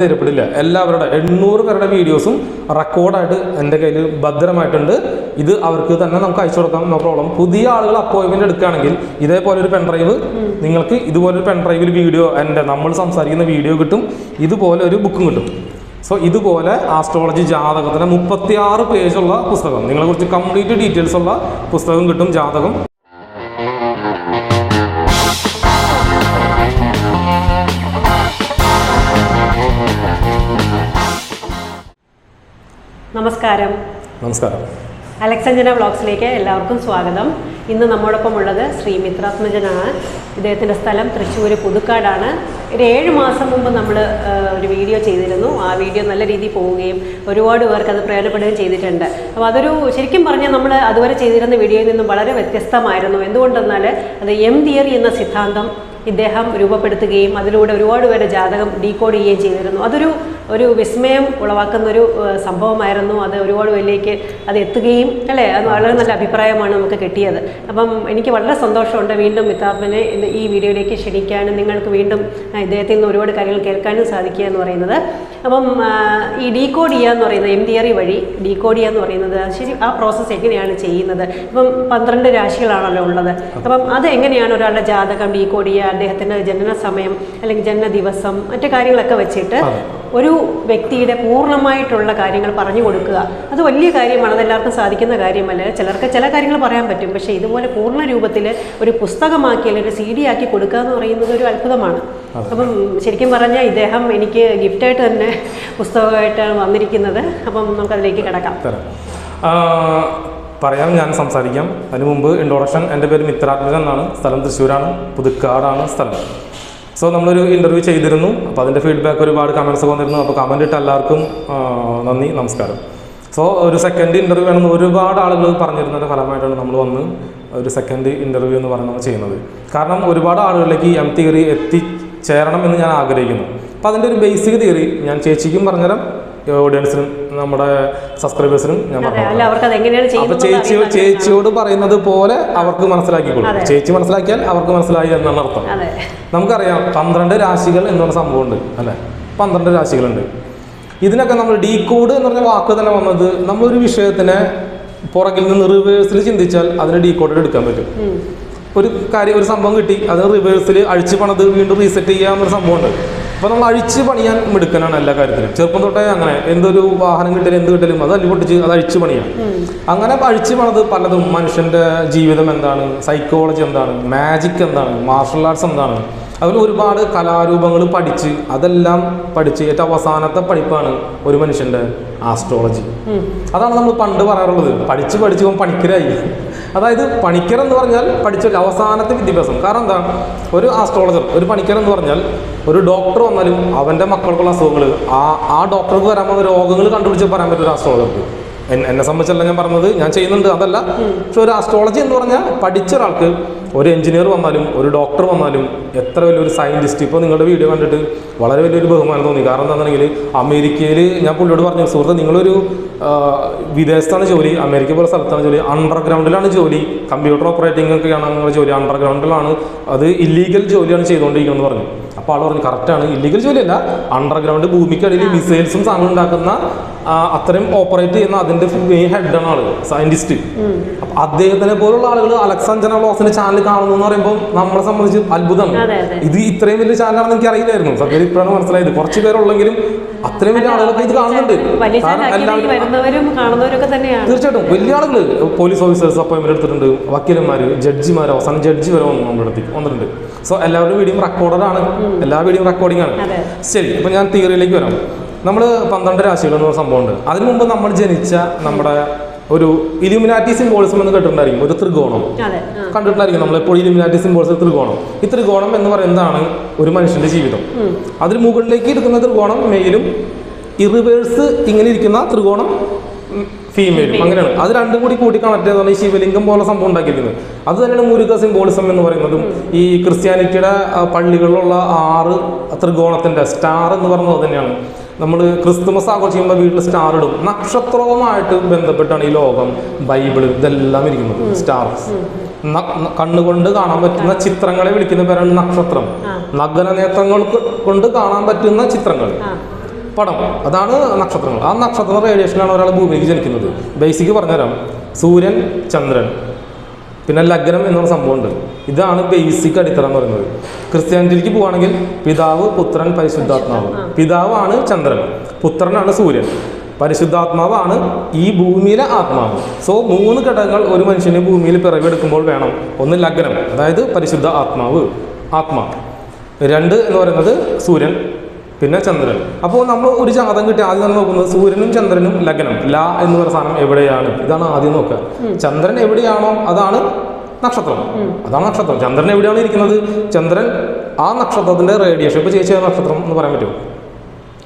തരപ്പെടില്ല. എല്ലാവരുടെ 800 പേരുടെ വീഡിയോസും റെക്കോർഡായിട്ട് എൻ്റെ കയ്യിൽ ഭദ്രമായിട്ടുണ്ട്. ഇത് അവർക്ക് തന്നെ നമുക്ക് അയച്ചു കൊടുക്കാം, നോ പ്രോബ്ലം. പുതിയ ആളുകൾ അപ്പോയിൻമെന്റ് എടുക്കുകയാണെങ്കിൽ ഇതേപോലെ ഒരു പെൻഡ്രൈവ് നിങ്ങൾക്ക് ഇതുപോലൊരു പെൻഡ്രൈവിൽ വീഡിയോ നമ്മൾ സംസാരിക്കുന്ന വീഡിയോ കിട്ടും, ഇതുപോലെ ഒരു ബുക്കും കിട്ടും. സോ ഇതുപോലെ ആസ്ട്രോളജി ജാതകത്തിന് 36 പേജുള്ള പുസ്തകം, നിങ്ങളെക്കുറിച്ച് കംപ്ലീറ്റ് ഡീറ്റെയിൽസ് ഉള്ള പുസ്തകം കിട്ടും. ജാതകം നമസ്കാരം. നമസ്കാരം. അലക്സഞ്ജന വ്ളോഗ്സിലേക്ക് എല്ലാവർക്കും സ്വാഗതം. ഇന്ന് നമ്മോടൊപ്പം ഉള്ളത് ശ്രീ മിത്രാത്മജനാണ്. ഇദ്ദേഹത്തിൻ്റെ സ്ഥലം തൃശ്ശൂർ പുതുക്കാടാണ്. ഒരു 7 മാസം മുമ്പ് നമ്മൾ ഒരു വീഡിയോ ചെയ്തിരുന്നു. ആ വീഡിയോ നല്ല രീതിയിൽ പോവുകയും ഒരുപാട് പേർക്ക് അത് പ്രയോജനപ്പെടുകയും ചെയ്തിട്ടുണ്ട്. അപ്പോൾ അതൊരു ശരിക്കും പറഞ്ഞാൽ നമ്മൾ അതുവരെ ചെയ്തിരുന്ന വീഡിയോയിൽ നിന്നും വളരെ വ്യത്യസ്തമായിരുന്നു. എന്തുകൊണ്ടെന്നാൽ അത് എം തിയറി എന്ന സിദ്ധാന്തം ഇദ്ദേഹം രൂപപ്പെടുത്തുകയും അതിലൂടെ ഒരുപാട് പേരുടെ ജാതകം ഡീകോഡ് ചെയ്യുകയും ചെയ്തിരുന്നു. അതൊരു വിസ്മയം ഉളവാക്കുന്നൊരു സംഭവമായിരുന്നു. അത് ഒരുപാട് പേരിലേക്ക് അത് എത്തുകയും അല്ലേ, അത് വളരെ നല്ല അഭിപ്രായമാണ് നമുക്ക് കിട്ടിയത്. അപ്പം എനിക്ക് വളരെ സന്തോഷമുണ്ട് വീണ്ടും മിത്രാത്മനെ ഈ വീഡിയോയിലേക്ക് ക്ഷണിക്കാനും നിങ്ങൾക്ക് വീണ്ടും ഇദ്ദേഹത്തിൽ നിന്ന് ഒരുപാട് കാര്യങ്ങൾ കേൾക്കാനും സാധിക്കുക എന്ന് പറയുന്നത്. അപ്പം ഈ ഡീകോഡ് ചെയ്യുക എന്ന് പറയുന്നത്, എം തിയറി വഴി ഡീകോഡ് ചെയ്യുക എന്ന് പറയുന്നത് ശരി, ആ പ്രോസസ്സ് എങ്ങനെയാണ് ചെയ്യുന്നത്? ഇപ്പം 12 രാശികളാണല്ലോ ഉള്ളത്. അപ്പം അത് എങ്ങനെയാണ് ഒരാളുടെ ജാതകം ഡീകോഡ് ചെയ്യുക, അദ്ദേഹത്തിൻ്റെ ജനന സമയം അല്ലെങ്കിൽ ജനന ദിവസം മറ്റു കാര്യങ്ങളൊക്കെ വെച്ചിട്ട് ഒരു വ്യക്തിയുടെ പൂർണ്ണമായിട്ടുള്ള കാര്യങ്ങൾ പറഞ്ഞു കൊടുക്കുക. അത് വലിയ കാര്യമാണ്, അതെല്ലാവർക്കും സാധിക്കുന്ന കാര്യമല്ല. ചിലർക്ക് ചില കാര്യങ്ങൾ പറയാൻ പറ്റും, പക്ഷേ ഇതുപോലെ പൂർണ്ണ രൂപത്തിൽ ഒരു പുസ്തകമാക്കി അല്ലെങ്കിൽ ഒരു CD ആക്കി കൊടുക്കുക എന്ന് പറയുന്നത് ഒരു അത്ഭുതമാണ്. അപ്പം ശരിക്കും പറഞ്ഞാൽ ഇദ്ദേഹം എനിക്ക് ഗിഫ്റ്റായിട്ട് തന്നെ പുസ്തകമായിട്ടാണ് വന്നിരിക്കുന്നത്. അപ്പം നമുക്കതിലേക്ക് കിടക്കാം. പറയാം, ഞാൻ സംസാരിക്കാം. അതിന് മുമ്പ് ഇൻട്രൊഡക്ഷൻ. എൻ്റെ പേര് മിത്രാത്മജൻ എന്നാണ്, സ്ഥലം തൃശ്ശൂരാണ്, പുതുക്കാടാണ് സ്ഥലം. സോ നമ്മളൊരു ഇൻ്റർവ്യൂ ചെയ്തിരുന്നു. അപ്പോൾ അതിൻ്റെ ഫീഡ്ബാക്ക് ഒരുപാട് കമൻസ് വന്നിരുന്നു. അപ്പോൾ കമൻ്റ് ഇട്ട എല്ലാവർക്കും നന്ദി, നമസ്കാരം. സോ ഒരു സെക്കൻഡ് ഇൻ്റർവ്യൂ വേണമെന്ന് ഒരുപാട് ആളുകൾ പറഞ്ഞിരുന്നതിൻ്റെ ഫലമായിട്ടാണ് നമ്മൾ വന്ന് ഒരു സെക്കൻഡ് ഇൻ്റർവ്യൂ എന്ന് പറഞ്ഞ് നമ്മൾ ചെയ്യുന്നത്. കാരണം ഒരുപാട് ആളുകളിലേക്ക് എം തിയറി എത്തിച്ചേരണം എന്ന് ഞാൻ ആഗ്രഹിക്കുന്നു. അപ്പോൾ അതിൻ്റെ ഒരു ബേസിക് തിയറി ഞാൻ ചേച്ചിക്കും പറഞ്ഞുതരാം, ഓഡിയൻസിനും നമ്മുടെ സബ്സ്ക്രൈബേഴ്സിനും ഞാൻ പറഞ്ഞു. അപ്പൊ ചേച്ചിയോട് പറയുന്നത് പോലെ അവർക്ക് മനസ്സിലാക്കിക്കൊള്ളു. ചേച്ചി മനസ്സിലാക്കിയാൽ അവർക്ക് മനസ്സിലായി എന്നാണ് അർത്ഥം. നമുക്കറിയാം 12 രാശികൾ എന്നുള്ള സംഭവമുണ്ട് അല്ലെ, 12 രാശികളുണ്ട്. ഇതിനൊക്കെ നമ്മൾ ഡീകോഡ് എന്ന് പറഞ്ഞ വാക്ക് തന്നെ വന്നത്, നമ്മളൊരു വിഷയത്തിനെ പുറകിൽ നിന്ന് റിവേഴ്സിൽ ചിന്തിച്ചാൽ അതിന് ഡീകോഡ് എടുക്കാൻ പറ്റും. ഒരു കാര്യം, ഒരു സംഭവം കിട്ടി, അത് റിവേഴ്സിൽ അഴിച്ച് പണത് വീണ്ടും റീസെറ്റ് ചെയ്യാന്നൊരു സംഭവമുണ്ട്. അപ്പോൾ നമ്മൾ അഴിച്ച് പണിയാൻ മിടുക്കനാണ് എല്ലാ കാര്യത്തിലും. ചെറുപ്പം തൊട്ടേ അങ്ങനെ എന്തൊരു വാഹനം കിട്ടലും എന്ത് കിട്ടലും അത് അല്ലി പൊട്ടിച്ച് അത് അഴിച്ച് പണിയാണ്. അങ്ങനെ അഴിച്ച് പണത് പലതും, മനുഷ്യൻ്റെ ജീവിതം എന്താണ്, സൈക്കോളജി എന്താണ്, മാജിക് എന്താണ്, മാർഷൽ ആർട്സ് എന്താണ്, അതിൽ ഒരുപാട് കലാരൂപങ്ങൾ പഠിച്ച് അതെല്ലാം പഠിച്ച് ഏറ്റവും അവസാനത്തെ പഠിപ്പാണ് ഒരു മനുഷ്യൻ്റെ ആസ്ട്രോളജി. അതാണ് നമ്മൾ പണ്ട് പറയാറുള്ളത്, പഠിച്ച് പണിക്കരായി. അതായത് പണിക്കർ എന്ന് പറഞ്ഞാൽ പഠിച്ചില്ല, അവസാനത്തെ വിദ്യാഭ്യാസം. കാരണം എന്താ, ഒരു ആസ്ട്രോളജർ, ഒരു പണിക്കർ എന്ന് പറഞ്ഞാൽ ഒരു ഡോക്ടർ വന്നാലും അവൻ്റെ മക്കൾക്കുള്ള അസുഖങ്ങൾ ആ ഡോക്ടർക്ക് വരാൻ പോകുന്ന രോഗങ്ങൾ കണ്ടുപിടിച്ച് പറയാൻ പറ്റും ഒരു ആസ്ട്രോളജർക്ക്. എന്നെ സംബന്ധിച്ചല്ല ഞാൻ പറഞ്ഞത്, ഞാൻ ചെയ്യുന്നുണ്ട് അതല്ല. പക്ഷെ ഒരു ആസ്ട്രോളജി എന്ന് പറഞ്ഞാൽ പഠിച്ച ഒരാൾക്ക്, ഒരു എഞ്ചിനീയർ വന്നാലും ഒരു ഡോക്ടർ വന്നാലും എത്ര വലിയൊരു സയൻറ്റിസ്റ്റ്, ഇപ്പോൾ നിങ്ങളുടെ വീഡിയോ കണ്ടിട്ട് വളരെ വലിയൊരു ബഹുമാനം തോന്നി. കാരണം എന്താണെന്നുണ്ടെങ്കിൽ അമേരിക്കയിൽ ഞാൻ പുള്ളിയോട് പറഞ്ഞു, സുഹൃത്ത് നിങ്ങളൊരു വിദേശത്താണ് ജോലി, അമേരിക്ക പോലെ സ്ഥലത്താണ് ജോലി, അണ്ടർഗ്രൗണ്ടിലാണ് ജോലി, കമ്പ്യൂട്ടർ ഓപ്പറേറ്റിംഗ് ഒക്കെയാണ് നിങ്ങളുടെ ജോലി, അണ്ടർഗ്രൗണ്ടിലാണ്, അത് ഇല്ലീഗൽ ജോലിയാണ് ചെയ്തുകൊണ്ടിരിക്കുന്നത് പറഞ്ഞു. അപ്പോൾ ആൾ പറഞ്ഞു കറക്റ്റാണ്, ഇല്ലീഗൽ ജോലിയല്ല, അണ്ടർഗ്രൗണ്ട് ഭൂമിക്കടിയിൽ മിസൈൽസും സാധനം ഉണ്ടാക്കുന്ന അത്രയും ഓപ്പറേറ്റ് ചെയ്യുന്ന അതിൻ്റെ മെയിൻ ഹെഡാണ് ആള്, സയന്റിസ്റ്റ്. അപ്പം അദ്ദേഹത്തിനെ പോലുള്ള ആളുകൾ അലക്സഞ്ജന വ്ളോഗ്സിന്റെ ചാനൽ കാണുന്നു എന്ന് പറയുമ്പോൾ നമ്മളെ സംബന്ധിച്ച് അത്ഭുതം. ഇത് ഇത്രയും വലിയ ചാനലാണെന്ന് എനിക്ക് അറിയില്ലായിരുന്നു. സത്യം ഇപ്പോഴാണ് മനസ്സിലായത്. കുറച്ച് പേരുള്ളെങ്കിലും അത്രയും വലിയ ആളുകളൊക്കെ ഇത് കാണുന്നുണ്ട്. തീർച്ചയായിട്ടും വലിയ ആളുകൾ, പോലീസ് ഓഫീസേഴ്സ് അപ്പോയിൻമെന്റ് എടുത്തിട്ടുണ്ട്, വക്കീലന്മാര്, ജഡ്ജിമാർ, അവസാനം ജഡ്ജി വരെ നമ്മുടെ അടുത്ത് വന്നിട്ടുണ്ട്. സോ എല്ലാവരുടെയും വീഡിയോ റെക്കോർഡാണ്, എല്ലാ വീഡിയോ റെക്കോർഡിംഗ് ആണ്. ശരി, ഇപ്പൊ ഞാൻ തിയറിയിലേക്ക് വരാം. നമ്മൾ 12 രാശികൾ എന്ന് പറഞ്ഞ സംഭവമുണ്ട്. അതിനു മുമ്പ് നമ്മൾ ജനിച്ച നമ്മുടെ ഒരു ഇലുമിനാറ്റി സിംബോളിസം എന്ന് കേട്ടിട്ടുണ്ടായിരിക്കും, ഒരു ത്രികോണം കണ്ടിട്ടുണ്ടായിരിക്കും നമ്മൾ എപ്പോഴും. ഇലുമിനാറ്റി സിംബോളിസം ത്രികോണം. ഈ ത്രികോണം എന്ന് പറയുന്നതാണ് ഒരു മനുഷ്യന്റെ ജീവിതം. അതിന് മുകളിലേക്ക് ഇരിക്കുന്ന ത്രികോണം മെയിലും, ഇറിവേഴ്സ് ഇങ്ങനെ ഇരിക്കുന്ന ത്രികോണം ഫീമെയിലും, അങ്ങനെയാണ്. അത് രണ്ടും കൂടി കൂട്ടി കണക്ട് ചെയ്താണ് ഈ ശിവലിംഗം പോലെ സംഭവം ഉണ്ടാക്കിയിരിക്കുന്നത്. അത് തന്നെയാണ് മുരുക സിംബോളിസം എന്ന് പറയുന്നതും. ഈ ക്രിസ്ത്യാനിറ്റിയുടെ പള്ളികളിലുള്ള 6 ത്രികോണത്തിന്റെ സ്റ്റാർ എന്ന് പറയുന്നത് തന്നെയാണ്. നമ്മൾ ക്രിസ്തുമസ് ആഘോഷിക്കുമ്പോൾ വീട്ടിൽ സ്റ്റാർ ഇടും. നക്ഷത്രവുമായിട്ട് ബന്ധപ്പെട്ടാണ് ഈ ലോകം, ബൈബിള്, ഇതെല്ലാം ഇരിക്കുന്നത്. സ്റ്റാർസ് കണ്ണുകൊണ്ട് കാണാൻ പറ്റുന്ന ചിത്രങ്ങളെ വിളിക്കുന്ന പേരാണ് നക്ഷത്രം. നഗ്ന നേത്രങ്ങൾ കൊണ്ട് കാണാൻ പറ്റുന്ന ചിത്രങ്ങൾ. പടം, അതാണ് നക്ഷത്രങ്ങൾ. ആ നക്ഷത്ര റേഡിയേഷനാണ് ഒരാൾ ഭൂമിയിലേക്ക് ജനിക്കുന്നത്. ബേസിക് പറഞ്ഞുതരാം. സൂര്യൻ, ചന്ദ്രൻ, പിന്നെ ലഗ്നം എന്നൊരു സംഭവമുണ്ട്. ഇതാണ് ബേസിക് അടിത്തറ എന്ന് പറയുന്നത്. ക്രിസ്ത്യാനിറ്റിയിലേക്ക് പോവുകയാണെങ്കിൽ പിതാവ്, പുത്രൻ, പരിശുദ്ധാത്മാവ്. പിതാവാണ് ചന്ദ്രൻ, പുത്രനാണ് സൂര്യൻ, പരിശുദ്ധാത്മാവാണ് ഈ ഭൂമിയിലെ ആത്മാവ്. സോ 3 ഘടകങ്ങൾ ഒരു മനുഷ്യന് ഭൂമിയിൽ പിറവിയെടുക്കുമ്പോൾ വേണം. ഒന്ന് ലഗ്നം, അതായത് പരിശുദ്ധ ആത്മാവ്, ആത്മാ. 2 എന്ന് പറയുന്നത് സൂര്യൻ, പിന്നെ ചന്ദ്രൻ. അപ്പോൾ നമ്മൾ ഒരു ജാതകം കിട്ടി ആദ്യം തന്നെ നോക്കുന്നത് സൂര്യനും ചന്ദ്രനും ലഗ്നം, ല എന്ന് പറയുന്ന സാധനം എവിടെയാണ്, ഇതാണ് ആദ്യം നോക്കുക. ചന്ദ്രൻ എവിടെയാണോ അതാണ് നക്ഷത്രം, അതാണ് നക്ഷത്രം. ചന്ദ്രൻ എവിടെയാണ് ഇരിക്കുന്നത്, ചന്ദ്രൻ ആ നക്ഷത്രത്തിന്റെ റേഡിയേഷൻ. ഇപ്പൊ ചേച്ചി നക്ഷത്രം എന്ന് പറയാൻ പറ്റുമോ?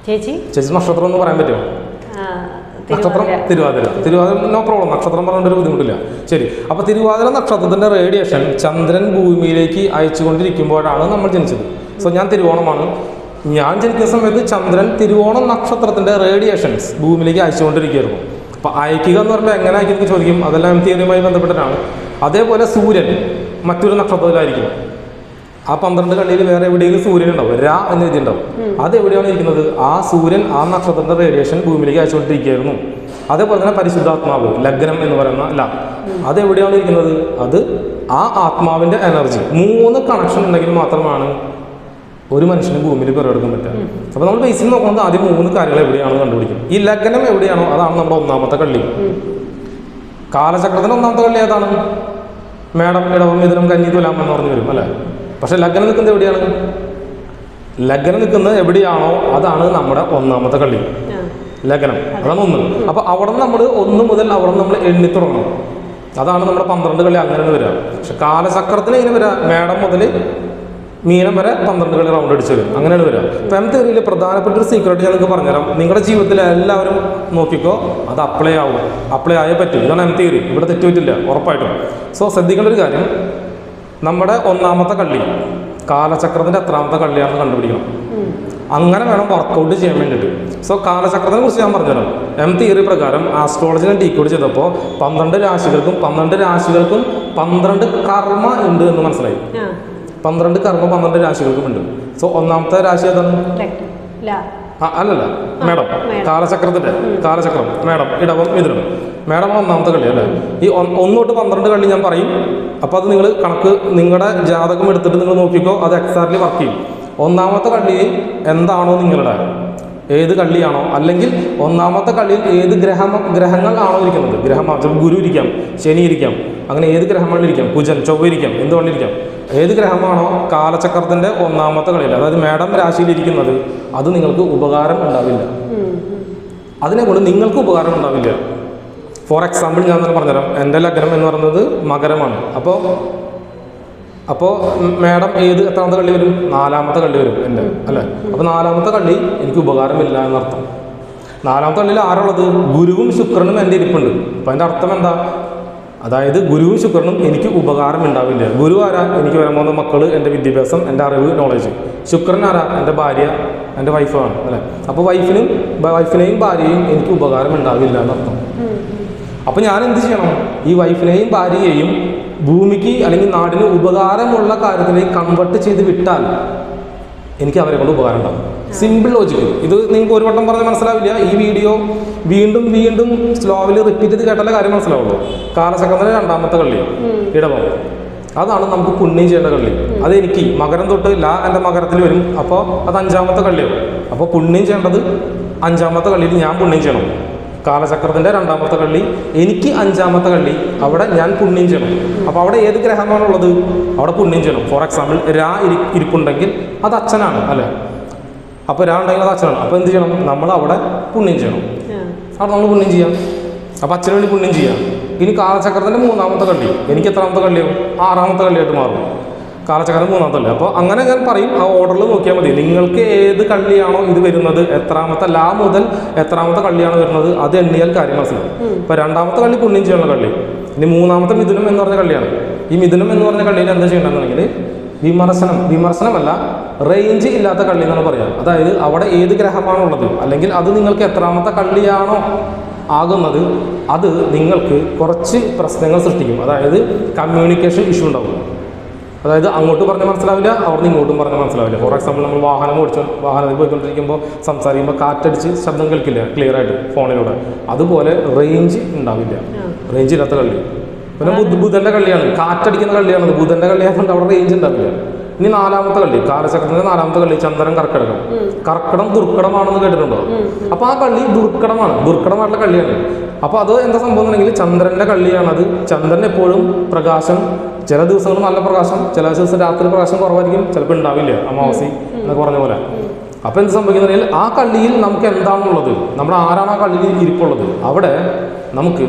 ചേച്ചി നക്ഷത്രം എന്ന് പറയാൻ പറ്റുമോ? നക്ഷത്രം തിരുവാതിര. നോ പ്രോബ്ലം, നക്ഷത്രം പറഞ്ഞൊരു ബുദ്ധിമുട്ടില്ല. ശരി. അപ്പൊ തിരുവാതിര നക്ഷത്രത്തിന്റെ റേഡിയേഷൻ ചന്ദ്രൻ ഭൂമിയിലേക്ക് അയച്ചുകൊണ്ടിരിക്കുമ്പോഴാണ് നമ്മൾ ജനിച്ചത്. സോ ഞാൻ തിരുവോണമാണ്. ഞാൻ ജനിക്കുന്ന സമയത്ത് ചന്ദ്രൻ തിരുവോണം നക്ഷത്രത്തിന്റെ റേഡിയേഷൻസ് ഭൂമിയിലേക്ക് അയച്ചുകൊണ്ടിരിക്കുകയായിരുന്നു. അപ്പൊ അയക്കുക എന്ന് പറയുമ്പോൾ എങ്ങനെ അയക്കുന്നു ചോദിക്കും, അതെല്ലാം തിയറിയുമായി ബന്ധപ്പെട്ടിട്ടാണ്. അതേപോലെ സൂര്യൻ മറ്റൊരു നക്ഷത്രത്തിലായിരിക്കും. ആ 12 കണ്ണിയിൽ വേറെ എവിടെയെങ്കിലും സൂര്യൻ ഉണ്ടാവും, രാ എന്ന് എഴുതിയിട്ടുണ്ടാവും. അതെവിടെയാണ് ഇരിക്കുന്നത്, ആ സൂര്യൻ ആ നക്ഷത്രത്തിന്റെ റേഡിയേഷൻ ഭൂമിയിലേക്ക് അയച്ചുകൊണ്ടിരിക്കുകയായിരുന്നു. അതേപോലെ തന്നെ പരിശുദ്ധാത്മാവ്, ലഗ്നം എന്ന് പറയുന്ന ല, അതെവിടെയാണ് ഇരിക്കുന്നത്, അത് ആ ആത്മാവിന്റെ എനർജി. 3 കണക്ഷൻ ഉണ്ടെങ്കിൽ മാത്രമാണ് ഒരു മനുഷ്യന് ഭൂമിയിൽ പിറവെടുക്കാൻ പറ്റുക. അപ്പോൾ നമ്മൾ ബേസിൽ നോക്കുന്നത് ആദ്യം 3 കാര്യങ്ങൾ എവിടെയാണെന്ന് കണ്ടുപിടിക്കും. ഈ ലഗ്നം എവിടെയാണോ അതാണ് നമ്മുടെ ഒന്നാമത്തെ കള്ളി. കാലചക്രത്തിന്റെ ഒന്നാമത്തെ കള്ളി ഏതാണ്? മേടം, ഇടവം, മിഥുനം, കന്നി, തുലാം എന്ന് പറഞ്ഞു വരും അല്ലേ. പക്ഷെ ലഗ്നം നിൽക്കുന്നത് എവിടെയാണ്? ലഗ്നം നിൽക്കുന്നത് എവിടെയാണോ അതാണ് നമ്മുടെ ഒന്നാമത്തെ കള്ളി, ലഗ്നം. അതാണ് 1. അപ്പൊ അവിടെ നമ്മൾ 1 മുതൽ അവിടെ നമ്മൾ എണ്ണി തുടങ്ങണം. അതാണ് നമ്മുടെ 12 കള്ളി അങ്ങനെ വരിക. പക്ഷെ കാലചക്രത്തിന് ഇങ്ങനെ വരിക, മേടം മുതൽ മീനം വരെ 12 കളി റൗണ്ട് അടിച്ചു വരും, അങ്ങനെയാണ് വരിക. ഇപ്പം എം തിയറിയിൽ പ്രധാനപ്പെട്ട ഒരു സീക്രട്ട് ഞാൻ നിങ്ങൾക്ക് പറഞ്ഞുതരാം. നിങ്ങളുടെ ജീവിതത്തിൽ എല്ലാവരും നോക്കിക്കോ, അത് അപ്ലൈ ആയേ പറ്റും. ഇതാണ് എം തിയറി, ഇവിടെ തെറ്റുപറ്റില്ല ഉറപ്പായിട്ടും. സോ ശ്രദ്ധിക്കേണ്ട ഒരു കാര്യം, നമ്മുടെ ഒന്നാമത്തെ കള്ളി കാലചക്രത്തിന്റെ എത്രാമത്തെ കള്ളിയാണെന്ന് കണ്ടുപിടിക്കണം. അങ്ങനെ വേണം വർക്കൗട്ട് ചെയ്യാൻ വേണ്ടിയിട്ട്. സോ കാലചക്രത്തിനെ കുറിച്ച് ഞാൻ പറഞ്ഞുതരാം. എം തിയറി പ്രകാരം ആസ്ട്രോളജി ഞാൻ ഡീകോഡ് ചെയ്തപ്പോൾ 12 രാശികൾക്കും 12 കർമ്മ ഉണ്ട് എന്ന് മനസ്സിലായി. 12 കർമ്മ 12 രാശികൾക്കും ഉണ്ട്. സോ ഒന്നാമത്തെ രാശി ഏതാണ്? അല്ലല്ല, മേടം. കാലചക്രം മേടം, ഇടവം, മിഥുനം. മേടം ഒന്നാമത്തെ കള്ളി അല്ലേ. ഈ 1 തൊട്ട് 12 കള്ളി ഞാൻ പറയും. അപ്പോൾ അത് നിങ്ങൾ കണക്ക് നിങ്ങളുടെ ജാതകം എടുത്തിട്ട് നിങ്ങൾ നോക്കിക്കോ, അത് എക്സാക്ട്ലി വർക്ക് ചെയ്യും. ഒന്നാമത്തെ കള്ളി എന്താണോ നിങ്ങളുടെ, ഏത് കള്ളിയാണോ, അല്ലെങ്കിൽ ഒന്നാമത്തെ കള്ളിയിൽ ഏത് ഗ്രഹങ്ങളാണോ ഇരിക്കുന്നത്, ഗുരു ഇരിക്കാം, ശനി ഇരിക്കാം, അങ്ങനെ ഏത് ഗ്രഹങ്ങളിലിരിക്കാം, കുജൻ, ചൊവ്വ ഇരിക്കാം, എന്തുകൊണ്ടിരിക്കാം, ഏത് ഗ്രഹമാണോ കാലചക്രത്തിന്റെ ഒന്നാമത്തെ കളിയിൽ, അതായത് മേടം രാശിയിലിരിക്കുന്നത്, അത് നിങ്ങൾക്ക് ഉപകാരം ഉണ്ടാവില്ല. അതിനെക്കൊണ്ട് നിങ്ങൾക്ക് ഉപകാരം ഉണ്ടാവില്ല. ഫോർ എക്സാമ്പിൾ ഞാൻ തന്നെ പറഞ്ഞുതരാം. എൻ്റെ ലഗ്നം എന്ന് പറയുന്നത് മകരമാണ്. അപ്പോൾ മേടം എത്രാമത്തെ കള്ളി വരും? 4ാമത്തെ കള്ളി വരും എൻ്റെ, അല്ലേ. അപ്പോൾ 4ാമത്തെ കള്ളി എനിക്ക് ഉപകാരമില്ല എന്നർത്ഥം. 4ാമത്തെ കള്ളിയിൽ ആരുള്ളത്? ഗുരുവും ശുക്രനും എൻ്റെ ഇരിപ്പുണ്ട്. അപ്പോൾ അതിൻ്റെ അർത്ഥം എന്താ? അതായത് ഗുരുവും ശുക്രനും എനിക്ക് ഉപകാരം ഉണ്ടാവില്ല. ഗുരു ആരാ? എനിക്ക് വരാൻ പോകുന്ന മക്കൾ, എൻ്റെ വിദ്യാഭ്യാസം, എൻ്റെ അറിവ്, നോളജ്. ശുക്രൻ ആരാ? എൻ്റെ ഭാര്യ, എൻ്റെ വൈഫാണ്, അല്ലേ. അപ്പോൾ വൈഫിനെയും ഭാര്യയെയും എനിക്ക് ഉപകാരം ഉണ്ടാവില്ല എന്നർത്ഥം. അപ്പോൾ ഞാൻ എന്ത് ചെയ്യണം? ഈ വൈഫിനെയും ഭാര്യയെയും ഭൂമിക്ക് അല്ലെങ്കിൽ നാടിന് ഉപകാരമുള്ള കാര്യത്തിലേക്ക് കൺവെർട്ട് ചെയ്ത് വിട്ടാൽ എനിക്ക് അവരെ കൊണ്ട് ഉപകാരം ഉണ്ടാവും. Simple logic. ഇത് നിങ്ങൾക്ക് ഒരു വട്ടം പറഞ്ഞാൽ മനസ്സിലാവില്ല. ഈ വീഡിയോ വീണ്ടും വീണ്ടും സ്ലോവിൽ റിപ്പീറ്റ് ചെയ്ത് കേട്ടാലേ കാര്യം മനസ്സിലാവുള്ളൂ. കാലചക്രത്തിന്റെ 2ാമത്തെ കള്ളി ഇടവം, അതാണ് നമുക്ക് പുണ്യം ചെയ്യേണ്ട കള്ളി. അതെനിക്ക് മകരം തൊട്ട് എൻ്റെ മകരത്തിൽ വരും. അപ്പോൾ അത് 5ാമത്തെ കള്ളിയാവും. അപ്പോൾ പുണ്യം ചെയ്യേണ്ടത് 5ാമത്തെ കള്ളിയിൽ ഞാൻ പുണ്യം ചെയ്യണം. കാലചക്രത്തിന്റെ 2ാമത്തെ കള്ളി എനിക്ക് 5ാമത്തെ കള്ളി, അവിടെ ഞാൻ പുണ്യം ചെയ്യണം. അപ്പോൾ അവിടെ ഏത് ഗ്രഹമാണുള്ളത് അവിടെ പുണ്യം ചെയ്യണം. ഫോർ എക്സാമ്പിൾ രാ ഇരിപ്പുണ്ടെങ്കിൽ അത് അച്ഛനാണ്, അല്ലേ. അപ്പോൾ രാ ഉണ്ടെങ്കിൽ അത് അച്ഛനാണ്. അപ്പോൾ എന്ത് ചെയ്യണം? നമ്മൾ അവിടെ പുണ്യം ചെയ്യണം. അവിടെ നമ്മൾ പുണ്യം ചെയ്യാം. അപ്പോൾ അച്ഛന് വേണ്ടി പുണ്യം ചെയ്യാം. ഇനി കാലചക്രത്തിന്റെ 3ാമത്തെ കള്ളി എനിക്ക് എത്രാമത്തെ കള്ളിയാവും? 6ാമത്തെ കള്ളിയായിട്ട് മാറും. കാലചക്രം 3ാമത്തെ കള്ളി. അപ്പോൾ അങ്ങനെ ഞാൻ പറയും, ആ ഓർഡറിൽ നോക്കിയാൽ മതി. നിങ്ങൾക്ക് ഏത് കള്ളിയാണോ ഇത് വരുന്നത്, എത്രാമത്തെ ലാ മുതൽ എത്രാമത്തെ കള്ളിയാണ് വരുന്നത്, അത് എണ്ണിയാൽ കാര്യം മനസ്സിലാവും. ഇപ്പോൾ 2ാമത്തെ കള്ളി പുണ്യം ചെയ്യാനുള്ള കള്ളി. ഇനി 3ാമത്തെ മിഥുനം എന്ന് പറഞ്ഞ കള്ളിയാണ്. ഈ മിഥുനം എന്ന് പറഞ്ഞ കള്ളിയിൽ എന്താ ചെയ്യണമെന്നുണ്ടെങ്കിൽ വിമർശനമല്ല, റേഞ്ച് ഇല്ലാത്ത കള്ളി എന്നാണ് പറയുക. അതായത് അവിടെ ഏത് ഗ്രഹമാണുള്ളത്, അല്ലെങ്കിൽ അത് നിങ്ങൾക്ക് എത്രാമത്തെ കള്ളിയാണോ ആകുന്നത്, അത് നിങ്ങൾക്ക് കുറച്ച് പ്രശ്നങ്ങൾ സൃഷ്ടിക്കും. അതായത് കമ്മ്യൂണിക്കേഷൻ ഇഷ്യൂ ഉണ്ടാവും. അതായത് അങ്ങോട്ട് പറഞ്ഞാൽ മനസ്സിലാവില്ല, അവിടെ നിന്ന് ഇങ്ങോട്ടും പറഞ്ഞാൽ മനസ്സിലാവില്ല. ഫോർ എക്സാമ്പിൾ നമ്മൾ വാഹനത്തിൽ പോയിക്കൊണ്ടിരിക്കുമ്പോൾ സംസാരിക്കുമ്പോൾ കാറ്റടിച്ച് ശബ്ദം കേൾക്കില്ല ക്ലിയർ ആയിട്ട് ഫോണിലൂടെ, അതുപോലെ റേഞ്ച് ഉണ്ടാവില്ല. റേഞ്ച് ഇല്ലാത്ത കളി. പിന്നെ ബുധൻ്റെ കളിയാണ്, കാറ്റടിക്കുന്ന കളിയാണ്. ബുധൻ്റെ കളിയായതുകൊണ്ട് അവിടെ റേഞ്ച് ഉണ്ടാവില്ല. ഇനി 4ാമത്തെ കളി, കാലചക്രത്തിന്റെ 4ാമത്തെ കളി ചന്ദ്രൻ കർക്കിടകം. കർക്കിടം ദുർഘടമാണെന്ന് കേട്ടിട്ടുണ്ടോ? അപ്പൊ ആ കളി ദുർഘടമായിട്ടുള്ള കളിയാണ്. അപ്പൊ അത് എന്താ സംഭവം എന്നുണ്ടെങ്കിൽ ചന്ദ്രന്റെ കളിയാണത്. ചന്ദ്രൻ എപ്പോഴും പ്രകാശം, ചില ദിവസങ്ങൾ നല്ല പ്രകാശം, ചില ദിവസം രാത്രി പ്രകാശം കുറവായിരിക്കും, ചിലപ്പോൾ ഉണ്ടാവില്ല, അമാവാസി എന്നൊക്കെ പറഞ്ഞ പോലെ. അപ്പൊ എന്ത് സംഭവിക്കുന്നുണ്ടെങ്കിൽ ആ കളിയിൽ നമുക്ക് എന്താണുള്ളത്, നമ്മുടെ ആരാണ് ആ കളിയിൽ ഇരിപ്പുള്ളത്, അവിടെ നമുക്ക്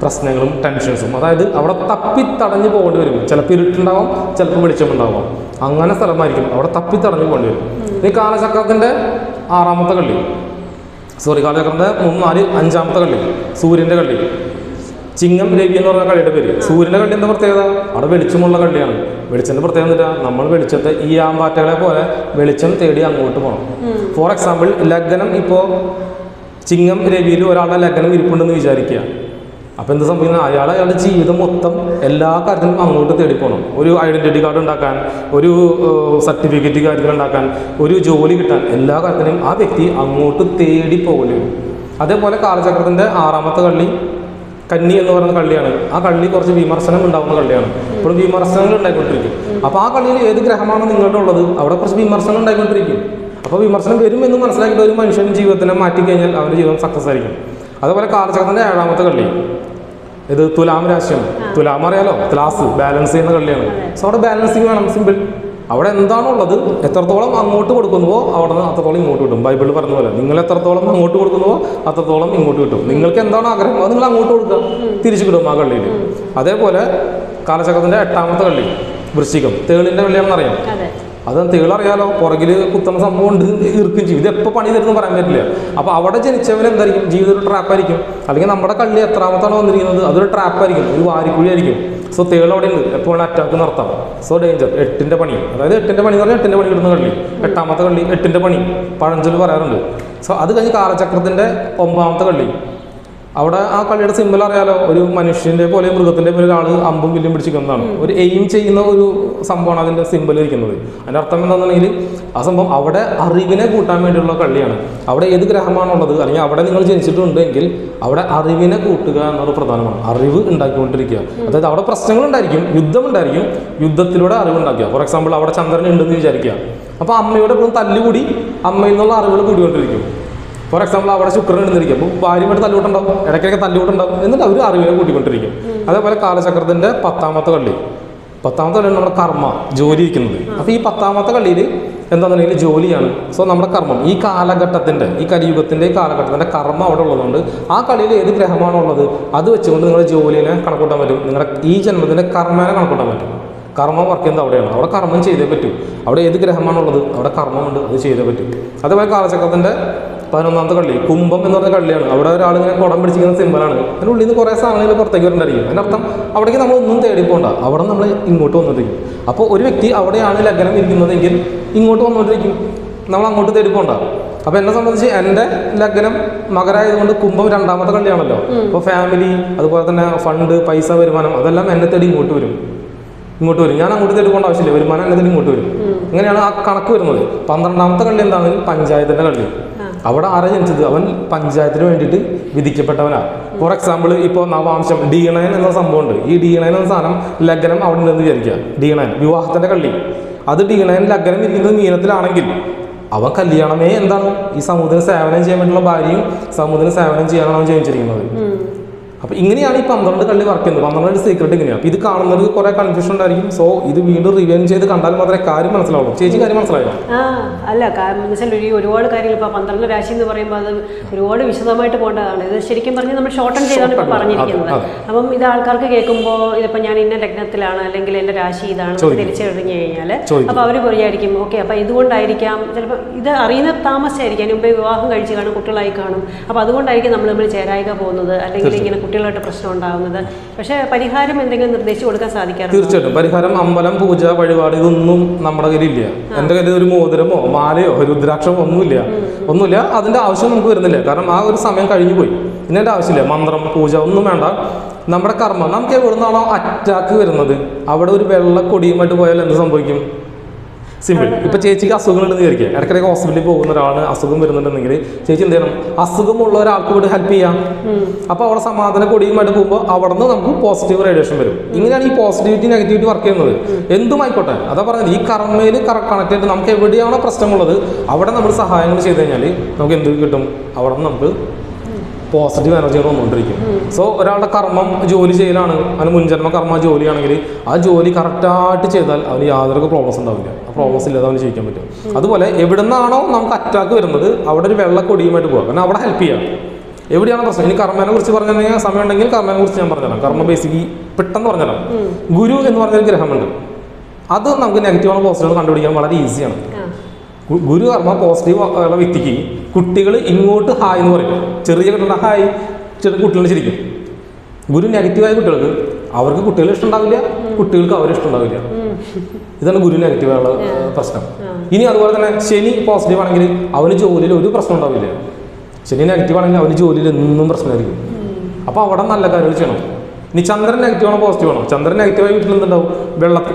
പ്രശ്നങ്ങളും ടെൻഷൻസും, അതായത് അവിടെ തപ്പിത്തടഞ്ഞ് പോകേണ്ടി വരും. ചിലപ്പോൾ ഇരുട്ടുണ്ടാവും, ചിലപ്പോൾ വെളിച്ചമുണ്ടാവും. അങ്ങനെ സ്ഥലമായിരിക്കും, അവിടെ തപ്പിത്തടഞ്ഞ് പോകേണ്ടി വരും. ഈ കാലചക്രത്തിന്റെ 6ാമത്തെ കളി, കാലചക്രത്തിന്റെ 3, 4, 5ാമത്തെ കളി സൂര്യന്റെ കളി, ചിങ്ങം രവി എന്ന് പറഞ്ഞ കളിയുടെ പേര്. സൂര്യന്റെ കളി എന്താ പ്രത്യേകത? അവിടെ വെളിച്ചമുള്ള കളിയാണ്. വെളിച്ചത്തിന്റെ പ്രത്യേകത എന്താ? നമ്മൾ വെളിച്ചത്തെ ഈ ആമ്പാറ്റകളെ പോലെ വെളിച്ചം തേടി അങ്ങോട്ട് പോകണം. ഫോർ എക്സാമ്പിൾ, ലഗ്നം ഇപ്പോൾ ചിങ്ങം രവിയിൽ ഒരാളുടെ ലഗ്നം ഇരിപ്പുണ്ടെന്ന് വിചാരിക്കുക. അപ്പോൾ എന്ത് സംഭവിക്കുന്നത്? അയാളുടെ ജീവിതം മൊത്തം എല്ലാ കാര്യത്തിലും അങ്ങോട്ട് തേടിപ്പോകണം. ഒരു ഐഡൻറ്റിറ്റി കാർഡ് ഉണ്ടാക്കാൻ, ഒരു സർട്ടിഫിക്കറ്റ് കാര്യങ്ങൾ ഉണ്ടാക്കാൻ, ഒരു ജോലി കിട്ടാൻ, എല്ലാ കാര്യത്തിനും ആ വ്യക്തി അങ്ങോട്ട് തേടി പോകേണ്ടി വരും. അതേപോലെ കാലചക്രത്തിൻ്റെ 6ാമത്തെ കളി കന്നി എന്ന് പറയുന്ന കളിയാണ്. ആ കളി കുറച്ച് വിമർശനം ഉണ്ടാകുന്ന കളിയാണ്. ഇപ്പോഴും വിമർശനങ്ങൾ ഉണ്ടായിക്കൊണ്ടിരിക്കും. അപ്പോൾ ആ കളിയിൽ ഏത് ഗ്രഹമാണ് നിങ്ങളുടെ ഉള്ളത്, അവിടെ കുറച്ച് വിമർശനം ഉണ്ടായിക്കൊണ്ടിരിക്കും. അപ്പോൾ വിമർശനം വരും എന്ന് മനസ്സിലാക്കിയിട്ട് ഒരു മനുഷ്യൻ ജീവിതത്തിനെ മാറ്റിക്കഴിഞ്ഞാൽ അവൻ്റെ ജീവിതം സക്സസ് ആയിരിക്കും. അതുപോലെ കാലചക്രത്തിൻ്റെ 7ാമത്തെ കളി ഇത് തുലാം രാശിയാണ്. തുലാം അറിയാലോ, ക്ലാസ് ബാലൻസ് ചെയ്യുന്ന കളിയാണ്. സോ അവിടെ ബാലൻസിങ് വേണം. സിമ്പിൾ. അവിടെ എന്താണുള്ളത്, എത്രത്തോളം അങ്ങോട്ട് കൊടുക്കുന്നുവോ അവിടെ നിന്ന് അത്രത്തോളം ഇങ്ങോട്ട് കിട്ടും. ബൈബിളിൽ പറഞ്ഞ പോലെ നിങ്ങൾ എത്രത്തോളം അങ്ങോട്ട് കൊടുക്കുന്നുവോ അത്രത്തോളം ഇങ്ങോട്ട് കിട്ടും. നിങ്ങൾക്ക് എന്താണ് ആഗ്രഹം അത് നിങ്ങൾ അങ്ങോട്ട് കൊടുക്കുക, തിരിച്ചു കിട്ടും ആ കളിയിൽ. അതേപോലെ കാലചക്രത്തിന്റെ 8ാമത്തെ കളി വൃശ്ചികം, തേളിന്റെ കളിയാണെന്ന് അറിയാം. അത് തേളറിയാലോ, പുറകിൽ കുത്തുന്ന സംഭവം ഉണ്ട്, ഇറുക്കും ചെയ്യും. ഇത് എപ്പോൾ പണി തരുന്നു പറയാൻ പറ്റില്ല. അപ്പോൾ അവിടെ ജനിച്ചവരെന്തായിരിക്കും, ജീവിതം ഒരു ട്രാപ്പായിരിക്കും. അല്ലെങ്കിൽ നമ്മുടെ കളി എത്രാമത്താണ് വന്നിരിക്കുന്നത് അതൊരു ട്രാപ്പായിരിക്കും, ഒരു വാരിക്കുഴിയായിരിക്കും. സോ തേൾ അവിടെ ഉണ്ട്, എപ്പോഴും അറ്റാക്ക് നടത്താം. So danger. 8ന്റെ പണി, അതായത് 8ന്റെ പണി എന്ന് പറഞ്ഞാൽ 8ന്റെ പണി കിട്ടുന്ന കളി. 8ാമത്തെ കളി 8ന്റെ പണി പഴഞ്ചൊല്ല് പറയാറുണ്ട്. സോ അത് കഴിഞ്ഞ് കാലചക്രത്തിന്റെ 9ാമത്തെ കളി, അവിടെ ആ കളിയുടെ സിമ്പിൾ അറിയാലോ, ഒരു മനുഷ്യന്റെ പോലെ മൃഗത്തിന്റെ പോലെ ഒരാൾ അമ്പും വില്ലും പിടിച്ചിരിക്കുന്നതാണ്. ഒരു എയിം ചെയ്യുന്ന ഒരു സംഭവമാണ് അതിന്റെ സിമ്പിൾ ഇരിക്കുന്നത്. അതിന്റെ അർത്ഥം എന്താണെന്നുണ്ടെങ്കിൽ ആ സംഭവം അവിടെ അറിവിനെ കൂട്ടാൻ വേണ്ടിയുള്ള കളിയാണ്. അവിടെ ഏത് ഗ്രഹമാണുള്ളത്, അല്ലെങ്കിൽ അവിടെ നിങ്ങൾ ജനിച്ചിട്ടുണ്ടെങ്കിൽ അവിടെ അറിവിനെ കൂട്ടുക എന്നത് പ്രധാനമാണ്. അറിവ് ഉണ്ടാക്കിക്കൊണ്ടിരിക്കുക. അതായത് അവിടെ പ്രശ്നങ്ങളുണ്ടായിരിക്കും, യുദ്ധമുണ്ടായിരിക്കും, യുദ്ധത്തിലൂടെ അറിവ് ഉണ്ടാക്കുക. ഫോർ എക്സാമ്പിൾ, അവിടെ ചന്ദ്രൻ ഉണ്ടെന്ന് വിചാരിക്കുക. അപ്പോൾ അമ്മയോട് എപ്പോഴും തല്ലുകൂടി അമ്മയിൽ നിന്നുള്ള അറിവുകൾ കൂടിക്കൊണ്ടിരിക്കും. ഫോർ എക്സാമ്പിൾ, അവിടെ ശുക്രൻ എടുത്തിരിക്കും. അപ്പോൾ ഭാര്യയുമായിട്ട് തല്ലുകൂട്ടുണ്ടാവും, ഇടയ്ക്കൊക്കെ തല്ലുകൂട്ടുണ്ടാവും, എന്നിട്ട് അവർ അറിവിനെ കൂട്ടിക്കൊണ്ടിരിക്കും. അതേപോലെ കാലചക്രത്തിന്റെ 10ാമത്തെ കളി, 10ാമത്തെ കളിയാണ് നമ്മുടെ കർമ്മ, ജോലി ഇരിക്കുന്നത്. അപ്പോൾ ഈ 10ാമത്തെ കളിയിൽ എന്താണെന്നുണ്ടെങ്കിൽ ജോലിയാണ്. സോ നമ്മുടെ കർമ്മം ഈ കാലഘട്ടത്തിന്റെ, ഈ കലിയുഗത്തിന്റെ ഈ കാലഘട്ടത്തിന്റെ കർമ്മം അവിടെ ഉള്ളതുകൊണ്ട് ആ കളിയിൽ ഏത് ഗ്രഹമാണുള്ളത് അത് വെച്ചുകൊണ്ട് നിങ്ങളുടെ ജോലിനെ കണക്കൂട്ടാൻ പറ്റും, നിങ്ങളുടെ ഈ ജന്മത്തിന്റെ കർമ്മനെ കണക്കൂട്ടാൻ പറ്റും. കർമ്മം വർക്ക് ചെയ്യുന്നത് അവിടെയാണ്. അവിടെ കർമ്മം ചെയ്തേ പറ്റൂ. അവിടെ ഏത് ഗ്രഹമാണുള്ളത് അവിടെ കർമ്മമുണ്ട്, അത് ചെയ്തേ പറ്റും. അതേപോലെ കാലചക്രത്തിന്റെ 11ാമത്തെ കളി കുംഭം എന്ന് പറഞ്ഞ കളിയാണ്. അവിടെ ഒരാളിങ്ങനെ കുടം പിടിച്ചിരിക്കുന്ന സിമ്പിളാണ്. അതിൻ്റെ ഉള്ളിൽ നിന്ന് കുറേ സാധനങ്ങൾ പുറത്തേക്ക് വരണ്ടായിരിക്കും. അതിൻ്റെ അർത്ഥം അവിടേക്ക് നമ്മളൊന്നും തേടിപ്പോണ്ട, അവിടെ നമ്മൾ ഇങ്ങോട്ട് വന്നിരിക്കും. അപ്പോൾ ഒരു വ്യക്തി അവിടെയാണ് ലഗ്നം ഇരിക്കുന്നതെങ്കിൽ ഇങ്ങോട്ട് വന്നുകൊണ്ടിരിക്കും, നമ്മൾ അങ്ങോട്ട് തേടിപ്പോണ്ട. അപ്പോൾ എന്നെ സംബന്ധിച്ച് എൻ്റെ ലഗ്നം മകരായതുകൊണ്ട് കുംഭം 2ാമത്തെ കളിയാണല്ലോ. അപ്പോൾ ഫാമിലി, അതുപോലെ തന്നെ ഫണ്ട്, പൈസ, വരുമാനം അതെല്ലാം എന്നെ തേടി ഇങ്ങോട്ട് വരും. ഞാൻ അങ്ങോട്ട് തേടി പോകേണ്ട ആവശ്യമില്ല, വരുമാനം എന്നെ തേടി ഇങ്ങോട്ട് വരും. അങ്ങനെയാണ് ആ കണക്ക് വരുന്നത്. 12ാമത്തെ കളി എന്താണ്? പഞ്ചായത്തിൻ്റെ കളി. അവിടെ ആരാ ജനിച്ചത് അവൻ പഞ്ചായത്തിന് വേണ്ടിയിട്ട് വിധിക്കപ്പെട്ടവനാണ്. ഫോർ എക്സാമ്പിൾ, ഇപ്പോൾ നവാംശം D9 എന്ന സംഭവമുണ്ട്. ഈ D9 എന്ന സാധനം ലഗ്നം അവിടെ ഉണ്ടെന്ന് വിചാരിക്കുക. D9 വിവാഹത്തിന്റെ കളി. അത് D9 ലഗ്നം ഇരിക്കുന്നത് മീനത്തിലാണെങ്കിൽ അവൻ കല്യാണമേ എന്താണ് ഈ സമൂഹത്തിന് സേവനം ചെയ്യാൻ വേണ്ടിയുള്ള ഭാര്യയും സമൂഹത്തിന് സേവനം ചെയ്യാനാണ് അവൻ ജനിച്ചിരിക്കുന്നത്. അപ്പോൾ ഇങ്ങനെയാണ് ഈ 12 കളി വർക്ക് ചെയ്യുന്നത്. 12 സീക്രട്ട് ഇങ്ങനെയാണ്. അപ്പോൾ ഇത് കാണുന്നവർക്ക് കുറേ കൺഫ്യൂഷൻ ഉണ്ടായിരിക്കും. സോ ഇത് വീണ്ടും റിവൈൻ ചെയ്ത് കണ്ടാൽ മാത്രമേ കാര്യം മനസ്സിലാവുള്ളൂ. ചേച്ചി കാര്യം മനസ്സിലായോ? അല്ല, കാരണം എന്ന് വെച്ചാൽ ഒരുപാട് കാര്യങ്ങൾ ഇപ്പോൾ 12 രാശി എന്ന് പറയുമ്പോൾ അത് ഒരുപാട് വിശദമായിട്ട് പോകേണ്ടതാണ്. ഇത് ശരിക്കും പറഞ്ഞാൽ നമ്മൾ ഷോർട്ടൺ ചെയ്താണ് ഇപ്പോൾ പറഞ്ഞിരിക്കുന്നത്. അപ്പം ഇത് ആൾക്കാർക്ക് കേൾക്കുമ്പോൾ ഇതിപ്പോൾ ഞാൻ ഇന്ന ലഗ്നത്തിലാണ് അല്ലെങ്കിൽ എൻ്റെ രാശി ഇതാണ് തിരിച്ചറിഞ്ഞു കഴിഞ്ഞാൽ അപ്പോൾ അവർ വിചാരിക്കും ഓക്കെ അപ്പോൾ ഇതുകൊണ്ടായിരിക്കാം, ചിലപ്പോൾ ഇത് അറിയുന്ന താമസിച്ചായിരിക്കും, അതിന് മുമ്പേ വിവാഹം കഴിച്ച് കാണും, കുട്ടികളായി കാണും. അപ്പോൾ അതുകൊണ്ടായിരിക്കും നമ്മൾ ചേരായിക പോകുന്നത്, അല്ലെങ്കിൽ ഇങ്ങനെ കുട്ടികളായിട്ട് പ്രശ്നം ഉണ്ടാകുന്നത്. പക്ഷേ പരിഹാരം എന്തെങ്കിലും നിർദ്ദേശിച്ചു കൊടുക്കാൻ സാധിക്കാറുണ്ട്? തീർച്ചയായിട്ടും പരിഹാരം അമ്പലം, പൂജ, വഴിപാട് ഇതൊന്നും നമ്മുടെ കയ്യിലില്ല. എൻ്റെ കയ്യിൽ ഒരു മോതിരമോ മാലയോ രുദ്രാക്ഷമോ ഒന്നുമില്ല. അതിൻ്റെ ആവശ്യം നമുക്ക് വരുന്നില്ല. കാരണം ആ ഒരു സമയം കഴിഞ്ഞു പോയി. പിന്നെ എൻ്റെ ആവശ്യമില്ല. മന്ത്രം, പൂജ ഒന്നും വേണ്ട. നമ്മുടെ കർമ്മം നമുക്ക് എവിടുന്നാണോ അറ്റാക്ക് വരുന്നത് അവിടെ ഒരു വെള്ള കൊടിയുമായിട്ട് പോയാൽ എന്ത് സംഭവിക്കും? സിമ്പിൾ. ഇപ്പം ചേച്ചിക്ക് അസുഖങ്ങളുണ്ടെന്ന് വിചാരിക്കുക. ഇടയ്ക്കിടയ്ക്ക് ഹോസ്പിറ്റലിൽ പോകുന്ന ഒരാള് അസുഖം വരുന്നുണ്ടെങ്കിൽ ചേച്ചി എന്ത് ചെയ്യണം? അസുഖമുള്ള ഒരാൾക്ക് കൂടി ഹെൽപ്പ് ചെയ്യാം. അപ്പോൾ അവിടെ സമാധാന കൊടിയുമായിട്ട് പോകുമ്പോൾ അവിടെ നിന്ന് നമുക്ക് പോസിറ്റീവ് റേഡിയേഷൻ വരും. ഇങ്ങനെയാണ് ഈ പോസിറ്റിവിറ്റി നെഗറ്റിവിറ്റി വർക്ക് ചെയ്യുന്നത്. എന്തുമായിക്കോട്ടെ, അതാ പറഞ്ഞത് ഈ കർമ്മയിൽ കണക്ട് ചെയ്ത് നമുക്ക് എവിടെയാണോ പ്രശ്നമുള്ളത് അവിടെ നമ്മൾ സഹായങ്ങൾ ചെയ്ത് കഴിഞ്ഞാൽ നമുക്ക് എന്ത് കിട്ടും? അവിടെ നിന്ന് നമുക്ക് പോസിറ്റീവ് എനർജികൾ വന്നുകൊണ്ടിരിക്കും. സോ ഒരാളുടെ കർമ്മം ജോലി ചെയ്യലാണ്, അതിന് മുൻജന്മ കർമ്മ ജോലിയാണെങ്കിൽ ആ ജോലി കറക്റ്റായിട്ട് ചെയ്താൽ അവന് യാതൊരു പ്രോബ്ലംസ് ഉണ്ടാവില്ല. ആ പ്രോബ്ലംസ് ഇല്ലാതെ അവന് ജീവിക്കാൻ പറ്റും. അതുപോലെ എവിടെ നിന്നാണോ നമുക്ക് അറ്റാക്ക് വരുന്നത് അവിടെ ഒരു വെള്ള കൊടിയുമായിട്ട് പോകുക. കാരണം അവിടെ ഹെൽപ്പ് ചെയ്യാം. എവിടെയാണ് പ്രശ്നം? ഇനി കർമ്മനെ കുറിച്ച് പറഞ്ഞിട്ടുണ്ടെങ്കിൽ സമയം ഉണ്ടെങ്കിൽ കർമ്മനെ കുറിച്ച് ഞാൻ പറഞ്ഞുതരാം. കർമ്മ ബേസിക്കലി പെട്ടെന്ന് പറഞ്ഞുതരാം. ഗുരു എന്ന് പറഞ്ഞൊരു ഗ്രഹമുണ്ട്. അത് നമുക്ക് നെഗറ്റീവാണ് പോസിറ്റീവ് കണ്ടുപിടിക്കാൻ വളരെ ഈസിയാണ്. ഗുരു കർമ്മ പോസിറ്റീവ് ഉള്ള വ്യക്തിക്ക് കുട്ടികൾ ഇങ്ങോട്ട് ഹായ് എന്ന് പറയും. ചെറിയ കുട്ടികളുടെ ഹായ് ചെറിയ കുട്ടികളുടെ ശരിക്കും. ഗുരു നെഗറ്റീവായ കുട്ടികൾക്ക് അവർക്ക് കുട്ടികളെ ഇഷ്ടമുണ്ടാവില്ല, കുട്ടികൾക്ക് അവരെ ഇഷ്ടമുണ്ടാവില്ല. ഇതാണ് ഗുരു നെഗറ്റീവായുള്ള പ്രശ്നം. ഇനി അതുപോലെ തന്നെ ശനി പോസിറ്റീവ് ആണെങ്കിൽ അവന് ജോലിയിൽ ഒരു പ്രശ്നം ഉണ്ടാവില്ല. ശനി നെഗറ്റീവ് ആണെങ്കിൽ അവന് ജോലിയിൽ എന്നും പ്രശ്നമായിരിക്കും. അപ്പോൾ അവിടെ നല്ല കാര്യങ്ങൾ ചെയ്യണം. ഇനി ചന്ദ്രൻ നെഗറ്റീവ് ആണോ പോസിറ്റീവ് ആണോ? ചന്ദ്രൻ നെഗറ്റീവായി വീട്ടിൽ എന്തുണ്ടാവും?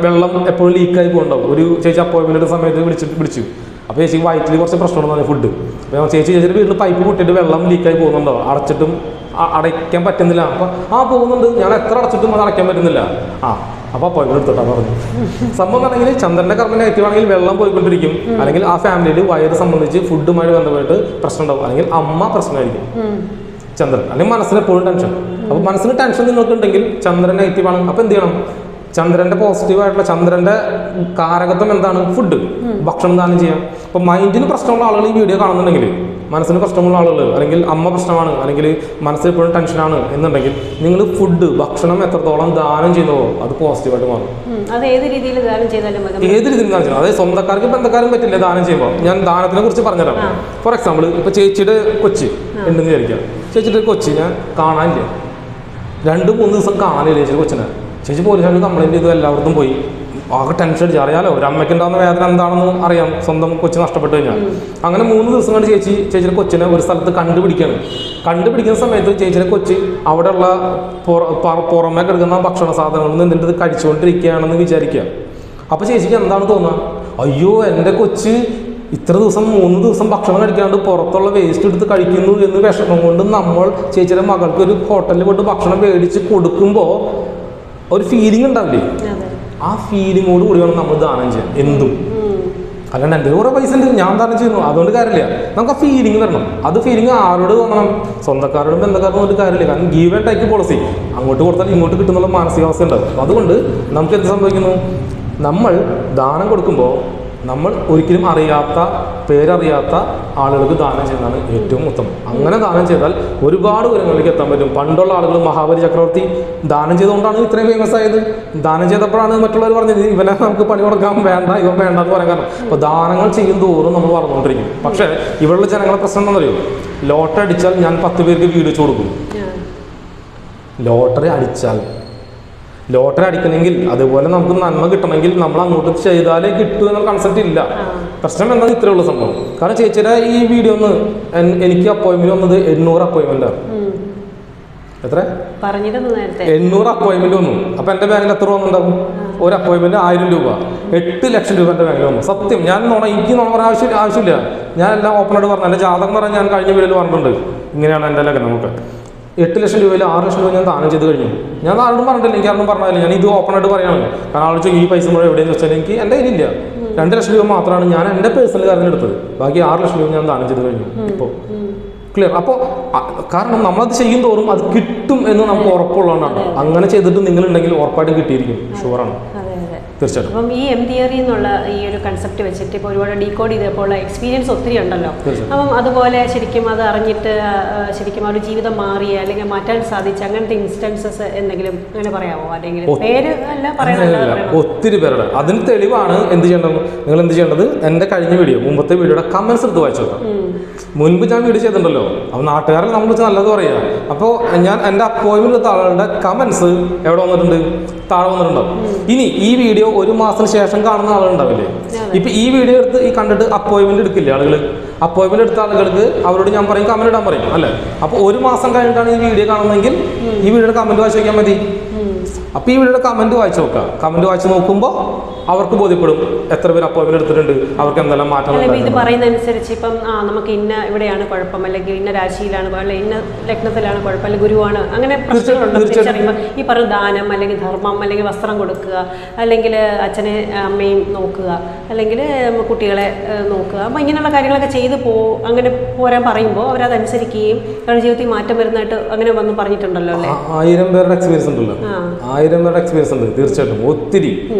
വെള്ളം എപ്പോഴും ലീക്കായി പോകുന്നുണ്ടാവും. ഒരു ചേച്ചി അപ്പോയിൻമെൻറ്റ് സമയത്ത് വിളിച്ചു. അപ്പോൾ ചേച്ചിക്ക് വയറ്റിൽ കുറച്ച് പ്രശ്നമുണ്ടെന്ന് ഫുഡ്. അപ്പോൾ ചേച്ചിയുടെ വീട്ടിൽ പൈപ്പ് പൊട്ടിയിട്ട് വെള്ളം ലീക്കായി പോകുന്നുണ്ടോ? അടച്ചിട്ടും അടയ്ക്കാൻ പറ്റുന്നില്ല. അപ്പോൾ പോകുന്നുണ്ട്, ഞാൻ എത്ര അടച്ചിട്ടും അത് അടയ്ക്കാൻ പറ്റുന്നില്ല. അപ്പോൾ അപ്പോയിൻമെൻറ്റ് എടുത്തിട്ടാണ് പറഞ്ഞു. സംഭവം ആണെങ്കിൽ ചന്ദ്രൻ്റെ കർമ്മ നെഗറ്റീവ് ആണെങ്കിൽ വെള്ളം പോയിക്കൊണ്ടിരിക്കും. അല്ലെങ്കിൽ ആ ഫാമിലിയിൽ വയറ് സംബന്ധിച്ച് ഫുഡുമായിട്ട് ബന്ധപ്പെട്ട് പ്രശ്നം ഉണ്ടാവും. അല്ലെങ്കിൽ അമ്മ പ്രശ്നമായിരിക്കും ചന്ദ്രൻ. അല്ലെങ്കിൽ മനസ്സിന് എപ്പോഴും ടെൻഷൻ. അപ്പോൾ മനസ്സിന് ടെൻഷൻ നിങ്ങൾക്കുണ്ടെങ്കിൽ ചന്ദ്രൻ നെഗറ്റീവ് ആണ്. അപ്പോൾ എന്ത് ചെയ്യണം? ചന്ദ്രൻ്റെ പോസിറ്റീവായിട്ടുള്ള ചന്ദ്രൻ്റെ കാരകത്വം എന്താണ്? ഫുഡ്, ഭക്ഷണം ദാനം ചെയ്യാം. അപ്പോൾ മൈൻഡിന് പ്രശ്നമുള്ള ആളുകൾ ഈ വീഡിയോ കാണുന്നുണ്ടെങ്കിൽ, മനസ്സിന് പ്രശ്നമുള്ള ആളുകൾ, അല്ലെങ്കിൽ അമ്മ പ്രശ്നമാണ്, അല്ലെങ്കിൽ മനസ്സിൽ എപ്പോഴും ടെൻഷനാണ് എന്നുണ്ടെങ്കിൽ നിങ്ങൾ ഫുഡ്, ഭക്ഷണം എത്രത്തോളം ദാനം ചെയ്യുന്നതോ അത് പോസിറ്റീവായിട്ട് മാറും. അത് ഏത് രീതിയിൽ ദാനം ചെയ്താലും ഏത് രീതിയിൽ ദാനം ചെയ്യണം. അതായത് സ്വന്തക്കാർക്ക് ബന്ധക്കാരും പറ്റില്ല ദാനം ചെയ്യുമ്പോൾ. ഞാൻ ദാനത്തിനെ കുറിച്ച് പറഞ്ഞുതരാം. ഫോർ എക്സാമ്പിൾ, ഇപ്പോൾ ചേച്ചിയുടെ കൊച്ചി ഉണ്ടെന്ന് വിചാരിക്കാം. ചേച്ചിയുടെ കൊച്ചി ഞാൻ കാണാനില്ല, 2-3 ദിവസം കാണാനില്ല ചേച്ചിയുടെ കൊച്ചിനെ. ചേച്ചി പോലീസുകാർ കംപ്ലൈൻറ്റ് ചെയ്തു, എല്ലായിടത്തും പോയി. ആകെ ടെൻഷൻ അടിച്ച്. അറിയാലോ ഒരു അമ്മയ്ക്ക് ഉണ്ടാകുന്ന വേദന എന്താണെന്ന് അറിയാം, സ്വന്തം കൊച്ചു നഷ്ടപ്പെട്ട് കഴിഞ്ഞാൽ. അങ്ങനെ 3 ദിവസം കൊണ്ട് ചേച്ചിയുടെ കൊച്ചിനെ ഒരു സ്ഥലത്ത് കണ്ടുപിടിക്കുന്ന സമയത്ത് ചേച്ചിയുടെ കൊച്ച് അവിടെയുള്ള പുറമേ കിടക്കുന്ന ഭക്ഷണ സാധനങ്ങളിൽ നിന്ന് എന്തിൻ്റെ കഴിച്ചുകൊണ്ടിരിക്കുകയാണെന്ന് വിചാരിക്കുക. അപ്പോൾ ചേച്ചിക്ക് എന്താണ് തോന്നുക? അയ്യോ എൻ്റെ കൊച്ച് ഇത്ര ദിവസം 3 ദിവസം ഭക്ഷണം കഴിക്കാണ്ട് പുറത്തുള്ള വേസ്റ്റ് എടുത്ത് കഴിക്കുന്നു എന്ന് വിഷമം കൊണ്ട് നമ്മൾ ചേച്ചിയുടെ മകൾക്ക് ഒരു ഹോട്ടലിൽ പോയിട്ട് ഭക്ഷണം മേടിച്ച് കൊടുക്കുമ്പോൾ ഒരു ഫീലിംഗ് ഉണ്ടാവില്ലേ? ആ ഫീലിങ്ങോട് കൂടിയാണ് നമ്മൾ ദാനം ചെയ്യാൻ. എന്തും അല്ലാണ്ട് എൻ്റെ കുറേ പൈസ ഉണ്ട് ഞാൻ ദാനം ചെയ്യുന്നു അതുകൊണ്ട് കാര്യമില്ല. നമുക്ക് ആ ഫീലിംഗ് വരണം. അത് ഫീലിംഗ് ആരോട് തോന്നണം? സ്വന്തക്കാരോടും ബന്ധക്കാരോടും ഒരു കാര്യമില്ല. കാരണം ഗീവ് ആൻഡ് ടേക്ക് പോളിസി, അങ്ങോട്ട് കൊടുത്താൽ ഇങ്ങോട്ട് കിട്ടുന്നുള്ള മാനസികാവസ്ഥ ഉണ്ടാവും. അതുകൊണ്ട് നമുക്ക് എന്ത് സംഭവിക്കുന്നു? നമ്മൾ ദാനം കൊടുക്കുമ്പോൾ നമ്മൾ ഒരിക്കലും പേരറിയാത്ത ആളുകൾക്ക് ദാനം ചെയ്യുന്നതാണ് ഏറ്റവും ഉത്തമം. അങ്ങനെ ദാനം ചെയ്താൽ ഒരുപാട് ഉയരങ്ങളിലേക്ക് എത്താൻ പറ്റും. പണ്ടുള്ള ആളുകൾ മഹാബലി ചക്രവർത്തി ദാനം ചെയ്തുകൊണ്ടാണ് ഇത്രയും ഫേമസ് ആയത്. ദാനം ചെയ്തപ്പോഴാണ് മറ്റുള്ളവർ പറഞ്ഞത് ഇവനെ നമുക്ക് പണി കൊടുക്കാൻ വേണ്ട, ഇവൻ വേണ്ട എന്ന് പറയാൻ കാരണം. അപ്പോൾ ദാനങ്ങൾ ചെയ്യും തോറും നമ്മൾ വളർന്നുകൊണ്ടിരിക്കും. പക്ഷേ ഇവിടെയുള്ള ജനങ്ങളെ പ്രശ്നം എന്താണെന്ന് അറിയോ? ലോട്ടറി അടിച്ചാൽ ഞാൻ 10 പേർക്ക് വീട് വെച്ച് കൊടുക്കും. ലോട്ടറി അടിക്കണമെങ്കിൽ അതുപോലെ നമുക്ക് നന്മ കിട്ടണമെങ്കിൽ നമ്മൾ അങ്ങോട്ട് ചെയ്താലേ കിട്ടൂ എന്നുള്ള കൺസെപ്റ്റ് ഇല്ല. പ്രശ്നം എന്താണെന്ന് ഇത്രയേ ഉള്ളൂ സംഭവം. കാരണം ചേച്ചിയുടെ ഈ വീഡിയോ ഒന്ന് എനിക്ക് അപ്പോയിൻമെന്റ് വന്നത് 800 അപ്പോയിൻമെന്റാണ്. എത്ര 800 അപ്പോയിൻമെന്റ് വന്നു. അപ്പോൾ എൻ്റെ ബാങ്കിൽ എത്ര വന്നിട്ടുണ്ടാവും? ഒരു അപ്പോയിൻമെന്റ് 1000 രൂപ, 8 ലക്ഷം രൂപ എൻ്റെ ബാങ്കിൽ വന്നു. സത്യം, ഞാൻ എനിക്ക് പറയാൻ ആവശ്യമില്ല. ഞാൻ എല്ലാം ഓപ്പണായിട്ട് പറഞ്ഞു. എൻ്റെ ജാതകം പറഞ്ഞാൽ ഞാൻ കഴിഞ്ഞ വീഡിയോയിൽ പറഞ്ഞിട്ടുണ്ട്. ഇങ്ങനെയാണ് എൻ്റെ ലഗ്നം. നമുക്ക് 8 ലക്ഷം രൂപയിൽ 6 ലക്ഷം രൂപ ഞാൻ ദാനം ചെയ്ത് കഴിഞ്ഞു. ഞാൻ ആരോടും പറഞ്ഞിട്ടില്ല, എനിക്ക് ആരോടും പറഞ്ഞില്ല. ഞാൻ ഇത് ഓപ്പണായിട്ട് പറയാണ്. കാരണം ആൾ ചോദിച്ചു ഈ പൈസ മുഴുവൻ എവിടെയെന്ന് വെച്ചാൽ എനിക്ക് എൻ്റെ കയ്യിലില്ല. 2 ലക്ഷം രൂപ മാത്രമാണ് ഞാൻ എൻ്റെ പേഴ്സണൽ കാര്യത്തിന് എടുത്തത്. ബാക്കി 6 ലക്ഷം രൂപ ഞാൻ ദാനം ചെയ്ത് കഴിഞ്ഞു. ഇപ്പോൾ ക്ലിയർ. അപ്പോൾ കാരണം നമ്മളത് ചെയ്യും തോറും അത് കിട്ടും എന്ന് നമുക്ക് ഉറപ്പുള്ളതുകൊണ്ടാണ്. അങ്ങനെ ചെയ്തിട്ട് നിങ്ങളുണ്ടെങ്കിൽ ഉറപ്പായിട്ടും കിട്ടിയിരിക്കും, ഷുവറാണ്. തീർച്ചയായിട്ടും. അപ്പം ഈ എം തിയറി എന്നുള്ള ഈ ഒരു കൺസെപ്റ്റ് വെച്ചിട്ട് ഇപ്പോൾ ഒരുപാട് ഡീകോഡ് ചെയ്തപ്പോൾ എക്സ്പീരിയൻസ് ഒത്തിരി ഉണ്ടല്ലോ. അപ്പം അതുപോലെ ശരിക്കും അത് അറിഞ്ഞിട്ട് ശരിക്കും ഒരു ജീവിതം മാറിയ അല്ലെങ്കിൽ മാറ്റാൻ സാധിച്ച അങ്ങനത്തെ ഇൻസ്റ്റൻസസ് എന്തെങ്കിലും അങ്ങനെ പറയാമോ? അല്ലെങ്കിൽ പേര് അല്ല പറയണല്ലോ, ഒത്തിരി പേരുടെ. അതിന് തെളിവാണ് നിങ്ങൾ എന്ത് ചെയ്യേണ്ടത്? എൻ്റെ കഴിഞ്ഞ വീഡിയോ, മുമ്പത്തെ വീഡിയോയുടെ കമൻസ് എടുത്ത് വായിച്ചു നോക്കാം. മുൻപ് ഞാൻ വീഡിയോ ചെയ്തിട്ടുണ്ടല്ലോ. അപ്പോൾ നാട്ടുകാരെ നമ്മൾ വെച്ച് നല്ലത് പറയാം. അപ്പോൾ ഞാൻ എൻ്റെ അപ്പോയിൻമെൻ്റ് എടുത്ത ആളുകളുടെ കമൻസ് എവിടെ വന്നിട്ടുണ്ട്? താഴെ വന്നിട്ടുണ്ടാവും. ഇനി ഈ വീഡിയോ 1 മാസത്തിന് ശേഷം കാണുന്ന ആളുകളുണ്ടാവില്ലേ? ഇപ്പം ഈ വീഡിയോ എടുത്ത് ഈ കണ്ടിട്ട് അപ്പോയിൻമെൻ്റ് എടുക്കില്ലേ ആളുകൾ? അപ്പോയിൻമെൻ്റ് എടുത്ത ആളുകൾക്ക് അവരോട് ഞാൻ പറയും, കമൻറ്റ് ഇടാൻ പറയും അല്ലേ? അപ്പോൾ 1 മാസം കഴിഞ്ഞിട്ടാണ് ഈ വീഡിയോ കാണുന്നതെങ്കിൽ ഈ വീഡിയോയുടെ കമൻറ്റ് വായിച്ച് നോക്കിയാൽ മതി. അപ്പോൾ ഈ വീഡിയോയുടെ കമൻറ്റ് വായിച്ച് നോക്കാം. കമൻറ്റ് വായിച്ച് നോക്കുമ്പോൾ അവർക്ക് ബോധ്യപ്പെടും എത്ര പേര് അപ്പോയിൻമെൻ്റ് എടുത്തിട്ടുണ്ട്, അവർക്ക് എന്തെല്ലാം മാറ്റം. ഇത് പറയുന്ന അനുസരിച്ച് ഇപ്പം നമുക്ക് ഇന്ന ഇവിടെയാണ് കുഴപ്പം, അല്ലെങ്കിൽ ഇന്ന രാശിയിലാണ്, അല്ലെങ്കിൽ ഇന്ന ലഗ്നത്തിലാണ് കുഴപ്പം, അല്ലെങ്കിൽ ഗുരുവാണ്, അങ്ങനെ പ്രശ്നങ്ങളുണ്ട്. തിരിച്ചറിയുമ്പോൾ ഈ പറഞ്ഞ ദാനം അല്ലെങ്കിൽ ധർമ്മം അല്ലെങ്കിൽ വസ്ത്രം കൊടുക്കുക, അല്ലെങ്കിൽ അച്ഛനെ അമ്മയും നോക്കുക, അല്ലെങ്കിൽ കുട്ടികളെ നോക്കുക, അപ്പോൾ ഇങ്ങനെയുള്ള കാര്യങ്ങളൊക്കെ ചെയ്ത് അങ്ങനെ പോരാൻ പറയുമ്പോൾ അവരതനുസരിക്കുകയും അവരുടെ ജീവിതത്തിൽ മാറ്റം വരുന്നതായിട്ട് അങ്ങനെ വന്ന് പറഞ്ഞിട്ടുണ്ടല്ലോ അല്ലേ? 1000 പേരുടെ എക്സ്പീരിയൻസ് ഉണ്ടല്ലോ. 1000 പേരുടെ എക്സ്പീരിയൻസ് ഉണ്ട് തീർച്ചയായിട്ടും. ഒത്തിരി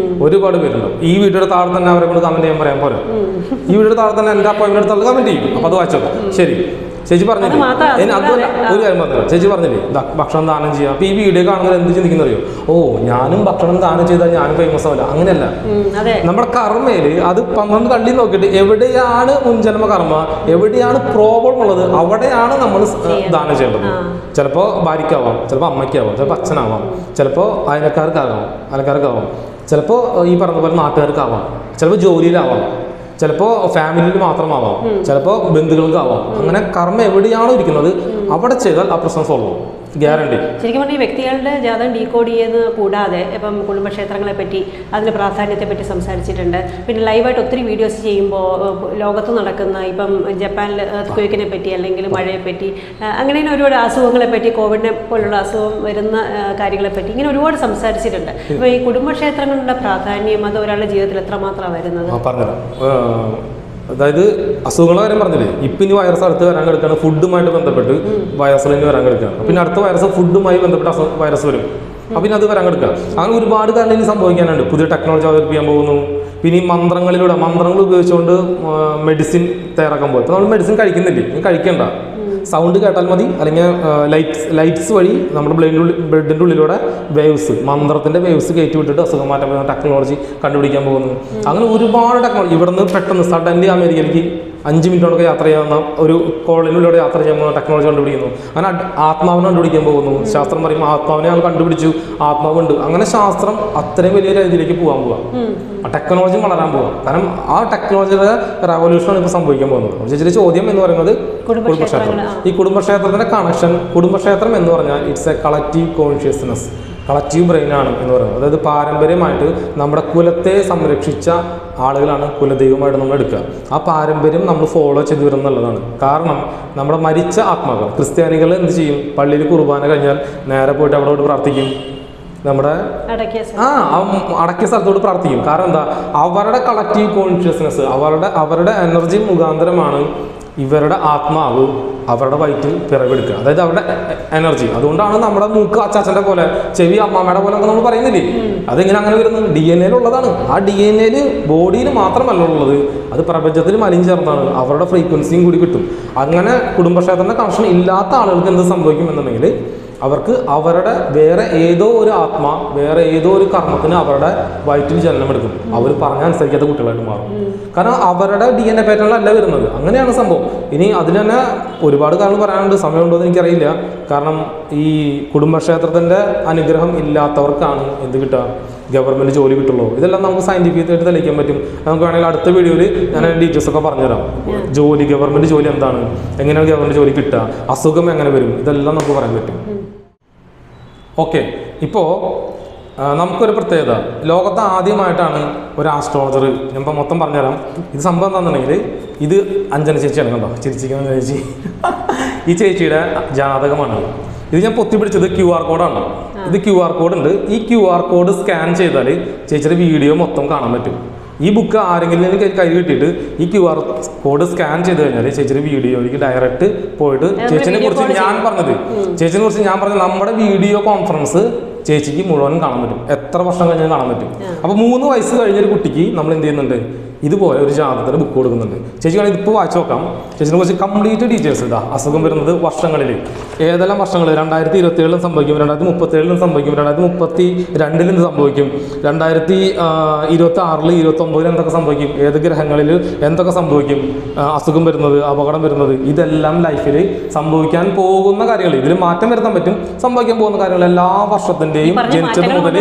ഒരുപാട് പേരുണ്ടാവും. ഈ വീഡിയോയുടെ താഴെ തന്നെ അവരെ കൊണ്ട് കമന്റ് ചെയ്യാൻ പറയാൻ പോരാ. ഈ വീഡിയോയുടെ താഴെ തന്നെ എൻ്റെ അപ്പോയിൻമെൻ്റ് എടുത്താൽ കമന്റ് ചെയ്യും. അപ്പോൾ അത് വായിച്ചോ. ശരി, ചേച്ചി പറഞ്ഞില്ലേ? അതുമല്ല, ഒരു കാര്യം പറഞ്ഞില്ല, ചേച്ചി പറഞ്ഞില്ലേ ഭക്ഷണം ദാനം ചെയ്യുക. അപ്പോൾ ഈ വീഡിയോ കാണുന്നത് എന്ത് ചിന്തിക്കുന്ന അറിയോ? ഓ, ഞാനും ഭക്ഷണം ദാനം ചെയ്താൽ ഞാനും ഫേമസ് ആവില്ല. അങ്ങനെയല്ല. നമ്മുടെ കർമ്മയിൽ അത് 12 കള്ളി നോക്കിയിട്ട് എവിടെയാണ് മുൻജന്മ കർമ്മ, എവിടെയാണ് പ്രോബ്ലം ഉള്ളത്, അവിടെയാണ് നമ്മൾ ദാനം ചെയ്യേണ്ടത്. ചിലപ്പോൾ ഭാര്യയ്ക്കാവാം, ചിലപ്പോൾ അമ്മയ്ക്കാവാം, ചിലപ്പോൾ അച്ഛനാവാം, ചിലപ്പോൾ അയൽക്കാർക്കാവാം, ചിലപ്പോൾ ഈ പറഞ്ഞ പോലെ നാട്ടുകാർക്കാവാം, ചിലപ്പോൾ ജോലിയിലാവാം, ചിലപ്പോൾ ഫാമിലിയിൽ മാത്രമാവാം, ചിലപ്പോൾ ബന്ധുക്കൾക്കാവാം. അങ്ങനെ കർമ്മ എവിടെയാണോ ഇരിക്കുന്നത് അവിടെ ചെയ്താൽ ആ പ്രശ്നം സോൾവ് ആവും. ഗ്യാരണ്ടി. ശരിക്കും പറഞ്ഞാൽ ഈ വ്യക്തികളുടെ ജാതകം ഡീകോഡ് ചെയ്യുന്നത് കൂടാതെ ഇപ്പം കുടുംബക്ഷേത്രങ്ങളെ പറ്റി അതിൻ്റെ പ്രാധാന്യത്തെ പറ്റി സംസാരിച്ചിട്ടുണ്ട്. പിന്നെ ലൈവായിട്ട് ഒത്തിരി വീഡിയോസ് ചെയ്യുമ്പോൾ ലോകത്ത് നടക്കുന്ന ഇപ്പം ജപ്പാനിൽ എർത്ത് പറ്റി അല്ലെങ്കിൽ മഴയെപ്പറ്റി അങ്ങനെ ഒരുപാട് അസുഖങ്ങളെ പറ്റി, കോവിഡിനെ പോലുള്ള അസുഖം വരുന്ന കാര്യങ്ങളെപ്പറ്റി ഇങ്ങനെ ഒരുപാട് സംസാരിച്ചിട്ടുണ്ട്. അപ്പോൾ ഈ കുടുംബക്ഷേത്രങ്ങളുടെ പ്രാധാന്യം അത് ഒരാളുടെ ജീവിതത്തിൽ എത്രമാത്രമാണ് വരുന്നത്? അതായത് അസുഖങ്ങളെ കാര്യം പറഞ്ഞില്ലേ, ഇപ്പം ഇനി വൈറസ് അടുത്ത് വരാൻ കിടക്കുകയാണ്. ഫുഡുമായിട്ട് ബന്ധപ്പെട്ട് വൈറസിന് വരാൻ കിടക്കുകയാണ്. പിന്നെ അടുത്ത വൈറസ് ഫുഡുമായി ബന്ധപ്പെട്ട് വൈറസ് വരും. അപ്പം പിന്നെ അത് വരാൻ കിടക്കുക. അങ്ങനെ ഒരുപാട് കാര്യം ഇനി സംഭവിക്കാനുണ്ട്. പുതിയ ടെക്നോളജി അവതരിപ്പിക്കാൻ പോകുന്നു. പിന്നെ ഈ മന്ത്രങ്ങൾ ഉപയോഗിച്ചുകൊണ്ട് മെഡിസിൻ തയ്യാറാക്കാൻ പോകും. ഇപ്പോൾ നമ്മൾ മെഡിസിൻ കഴിക്കുന്നില്ലേ, നീ കഴിക്കേണ്ട, സൗണ്ട് കേട്ടാൽ മതി, അല്ലെങ്കിൽ ലൈറ്റ്സ് വഴി നമ്മുടെ ബ്ലഡിൻ്റെ ഉള്ളിലൂടെ വേവ്സ്, മന്ത്രത്തിൻ്റെ വേവ്സ് കയറ്റി വിട്ടിട്ട് അസുഖം മാറ്റാൻ പോകുന്ന ടെക്നോളജി കണ്ടുപിടിക്കാൻ പോകുന്നു. അങ്ങനെ ഒരുപാട് ടെക്നോളജി. ഇവിടുന്ന് പെട്ടെന്ന് സഡൻലി അമേരിക്കയിലേക്ക് 5 മിനിറ്റോടൊക്കെ യാത്ര ചെയ്യാവുന്ന ഒരു കോളനിലൂടെ യാത്ര ചെയ്യാൻ പോകുന്ന ടെക്നോളജി കണ്ടുപിടിക്കുന്നു. അങ്ങനെ ആത്മാവിനെ കണ്ടുപിടിക്കാൻ പോകുന്നു. ശാസ്ത്രം പറയുമ്പോൾ ആത്മാവിനെ ഞങ്ങൾ കണ്ടുപിടിച്ചു, ആത്മാവുണ്ട്. അങ്ങനെ ശാസ്ത്രം അത്രയും വലിയ രീതിയിലേക്ക് പോകാൻ പോവാം. ആ ടെക്നോളജി വളരാൻ പോവാം. കാരണം ആ ടെക്നോളജിയുടെ റെവല്യൂഷനാണ് ഇപ്പോൾ സംഭവിക്കാൻ പോകുന്നത്. ചേച്ചിയുടെ ചോദ്യം എന്ന് പറയുന്നത് കുടുംബക്ഷേത്രം. ഈ കുടുംബക്ഷേത്രത്തിൻ്റെ കണക്ഷൻ, കുടുംബക്ഷേത്രം എന്ന് പറഞ്ഞാൽ it's a collective consciousness, collective ബ്രെയിനാണ് എന്ന് പറയുന്നത്. അതായത് പാരമ്പര്യമായിട്ട് നമ്മുടെ കുലത്തെ സംരക്ഷിച്ച ആളുകളാണ് കുലദൈവമായിട്ട് നമ്മൾ എടുക്കുക. ആ പാരമ്പര്യം നമ്മൾ ഫോളോ ചെയ്ത് വരുന്നുള്ളതാണ്. കാരണം നമ്മുടെ മരിച്ച ആത്മാക്കൾ, ക്രിസ്ത്യാനികൾ എന്ത് ചെയ്യും? പള്ളിയിൽ കുർബാന കഴിഞ്ഞാൽ നേരെ പോയിട്ട് അവിടെ പ്രാർത്ഥിക്കും. നമ്മുടെ അടക്കിയ സ്ഥലത്തോട് പ്രാർത്ഥിക്കും. കാരണം എന്താ? അവരുടെ കളക്റ്റീവ് കോൺഷ്യസ്നെസ്, അവരുടെ എനർജി മുഖാന്തരമാണ് ഇവരുടെ ആത്മാവ് അവരുടെ വയറ്റിൽ പിറവെടുക്കുക. അതായത് അവരുടെ എനർജി. അതുകൊണ്ടാണ് നമ്മുടെ മൂക്ക് അച്ചാച്ചൻ്റെ പോലെ, ചെവി അമ്മാമ്മയുടെ പോലെ ഒക്കെ നമ്മൾ പറയുന്നില്ലേ? അതെങ്ങനെ അങ്ങനെ വരുന്നത്? DNA ഉള്ളതാണ്. ആ DNA ബോഡിയിൽ മാത്രമല്ല ഉള്ളത്, അത് പ്രപഞ്ചത്തിൽ മലിഞ്ഞു ചേർന്നാണ്. അവരുടെ ഫ്രീക്വൻസിയും കൂടി കിട്ടും. അങ്ങനെ കുടുംബക്ഷേത്രത്തിൻ്റെ കണക്ഷൻ ഇല്ലാത്ത ആളുകൾക്ക് എന്ത് സംഭവിക്കും എന്നുണ്ടെങ്കിൽ അവർക്ക് അവരുടെ വേറെ ഏതോ ഒരു ആത്മ, വേറെ ഏതോ ഒരു കർമ്മത്തിന് അവരുടെ വയറ്റിൽ ജന്മമെടുക്കും. അവർ പറഞ്ഞ അനുസരിക്കാത്ത കുട്ടികളായിട്ട് മാറും. കാരണം അവരുടെ DNA പാറ്റേണിലല്ല വരുന്നത്. അങ്ങനെയാണ് സംഭവം. ഇനി അതിന് തന്നെ ഒരുപാട് കാര്യങ്ങൾ പറയാനുണ്ട്. സമയമുണ്ടോ എന്ന് എനിക്കറിയില്ല. കാരണം ഈ കുടുംബക്ഷേത്രത്തിൻ്റെ അനുഗ്രഹം ഇല്ലാത്തവർക്കാണ് എന്ത് കിട്ടുക? ഗവൺമെൻറ് ജോലി കിട്ടുള്ളൂ. ഇതെല്ലാം നമുക്ക് സയൻറ്റിഫിക്കായിട്ട് തെളിയിക്കാൻ പറ്റും. നമുക്ക് വേണമെങ്കിൽ അടുത്ത വീഡിയോയിൽ ഞാൻ ഡീറ്റെയിൽസ് ഒക്കെ പറഞ്ഞുതരാം. ജോലി, ഗവൺമെൻറ് ജോലി എന്താണ്, എങ്ങനെയാണ് ഗവൺമെൻറ് ജോലി കിട്ടുക, അസുഖം എങ്ങനെ വരും, ഇതെല്ലാം നമുക്ക് പറയാൻ പറ്റും. ഓക്കെ, ഇപ്പോൾ നമുക്കൊരു പ്രത്യേകത, ലോകത്ത് ആദ്യമായിട്ടാണ് ഒരു ആസ്ട്രോളജർ, ഞാനിപ്പോൾ മൊത്തം പറഞ്ഞുതരാം. ഇത് സംഭവം എന്താണെന്നുണ്ടെങ്കിൽ, ഇത് അഞ്ജന ചേച്ചിയാണ്. കണ്ടോ ചിരിച്ചിരിക്കുന്ന ചേച്ചി. ഈ ചേച്ചിയുടെ ജാതകമാണ്. ഇത് ഞാൻ പൊത്തിപ്പിടിച്ചത് QR കോഡാണ്. ഇത് QR കോഡ് ഉണ്ട്. ഈ QR കോഡ് സ്കാൻ ചെയ്താൽ ചേച്ചിയുടെ വീഡിയോ മൊത്തം കാണാൻ പറ്റും. ഈ ബുക്ക് ആരെങ്കിലും കൈ കിട്ടിയിട്ട് ഈ QR കോഡ് സ്കാൻ ചെയ്ത് കഴിഞ്ഞാൽ ചേച്ചിയുടെ വീഡിയോയിലേക്ക് ഡയറക്റ്റ് പോയിട്ട് ചേച്ചിനെ കുറിച്ച് ഞാൻ പറഞ്ഞത് നമ്മുടെ വീഡിയോ കോൺഫറൻസ് ചേച്ചിക്ക് മുഴുവൻ കാണാൻ പറ്റും. എത്ര വർഷം കഴിഞ്ഞാൽ കാണാൻ പറ്റും. അപ്പോൾ 3 വയസ്സ് കഴിഞ്ഞൊരു കുട്ടിക്ക് നമ്മൾ എന്ത് ചെയ്യുന്നുണ്ട്? ഇതുപോലെ ഒരു ജാതകത്തിന് ബുക്ക് കൊടുക്കുന്നുണ്ട്. ചേച്ചി വേണമെങ്കിൽ ഇപ്പോൾ വായിച്ചു നോക്കാം. ചേച്ചിനെ കുറിച്ച് കംപ്ലീറ്റ് ഡീറ്റെയിൽസ് ഇതാ. അസുഖം വരുന്നത് വർഷങ്ങളിൽ ഏതെല്ലാം വർഷങ്ങൾ 2027 സംഭവിക്കും, 2037 സംഭവിക്കും, 2032 സംഭവിക്കും, 2026 29 എന്തൊക്കെ സംഭവിക്കും, ഏത് ഗ്രഹങ്ങളിൽ എന്തൊക്കെ സംഭവിക്കും, അസുഖം വരുന്നത്, അപകടം വരുന്നത്, ഇതെല്ലാം ലൈഫിൽ സംഭവിക്കാൻ പോകുന്ന കാര്യങ്ങൾ, ഇതിൽ മാറ്റം വരുത്താൻ പറ്റും. സംഭവിക്കാൻ പോകുന്ന കാര്യങ്ങൾ എല്ലാ വർഷത്തിന്റെയും ജനിച്ചത് മുതൽ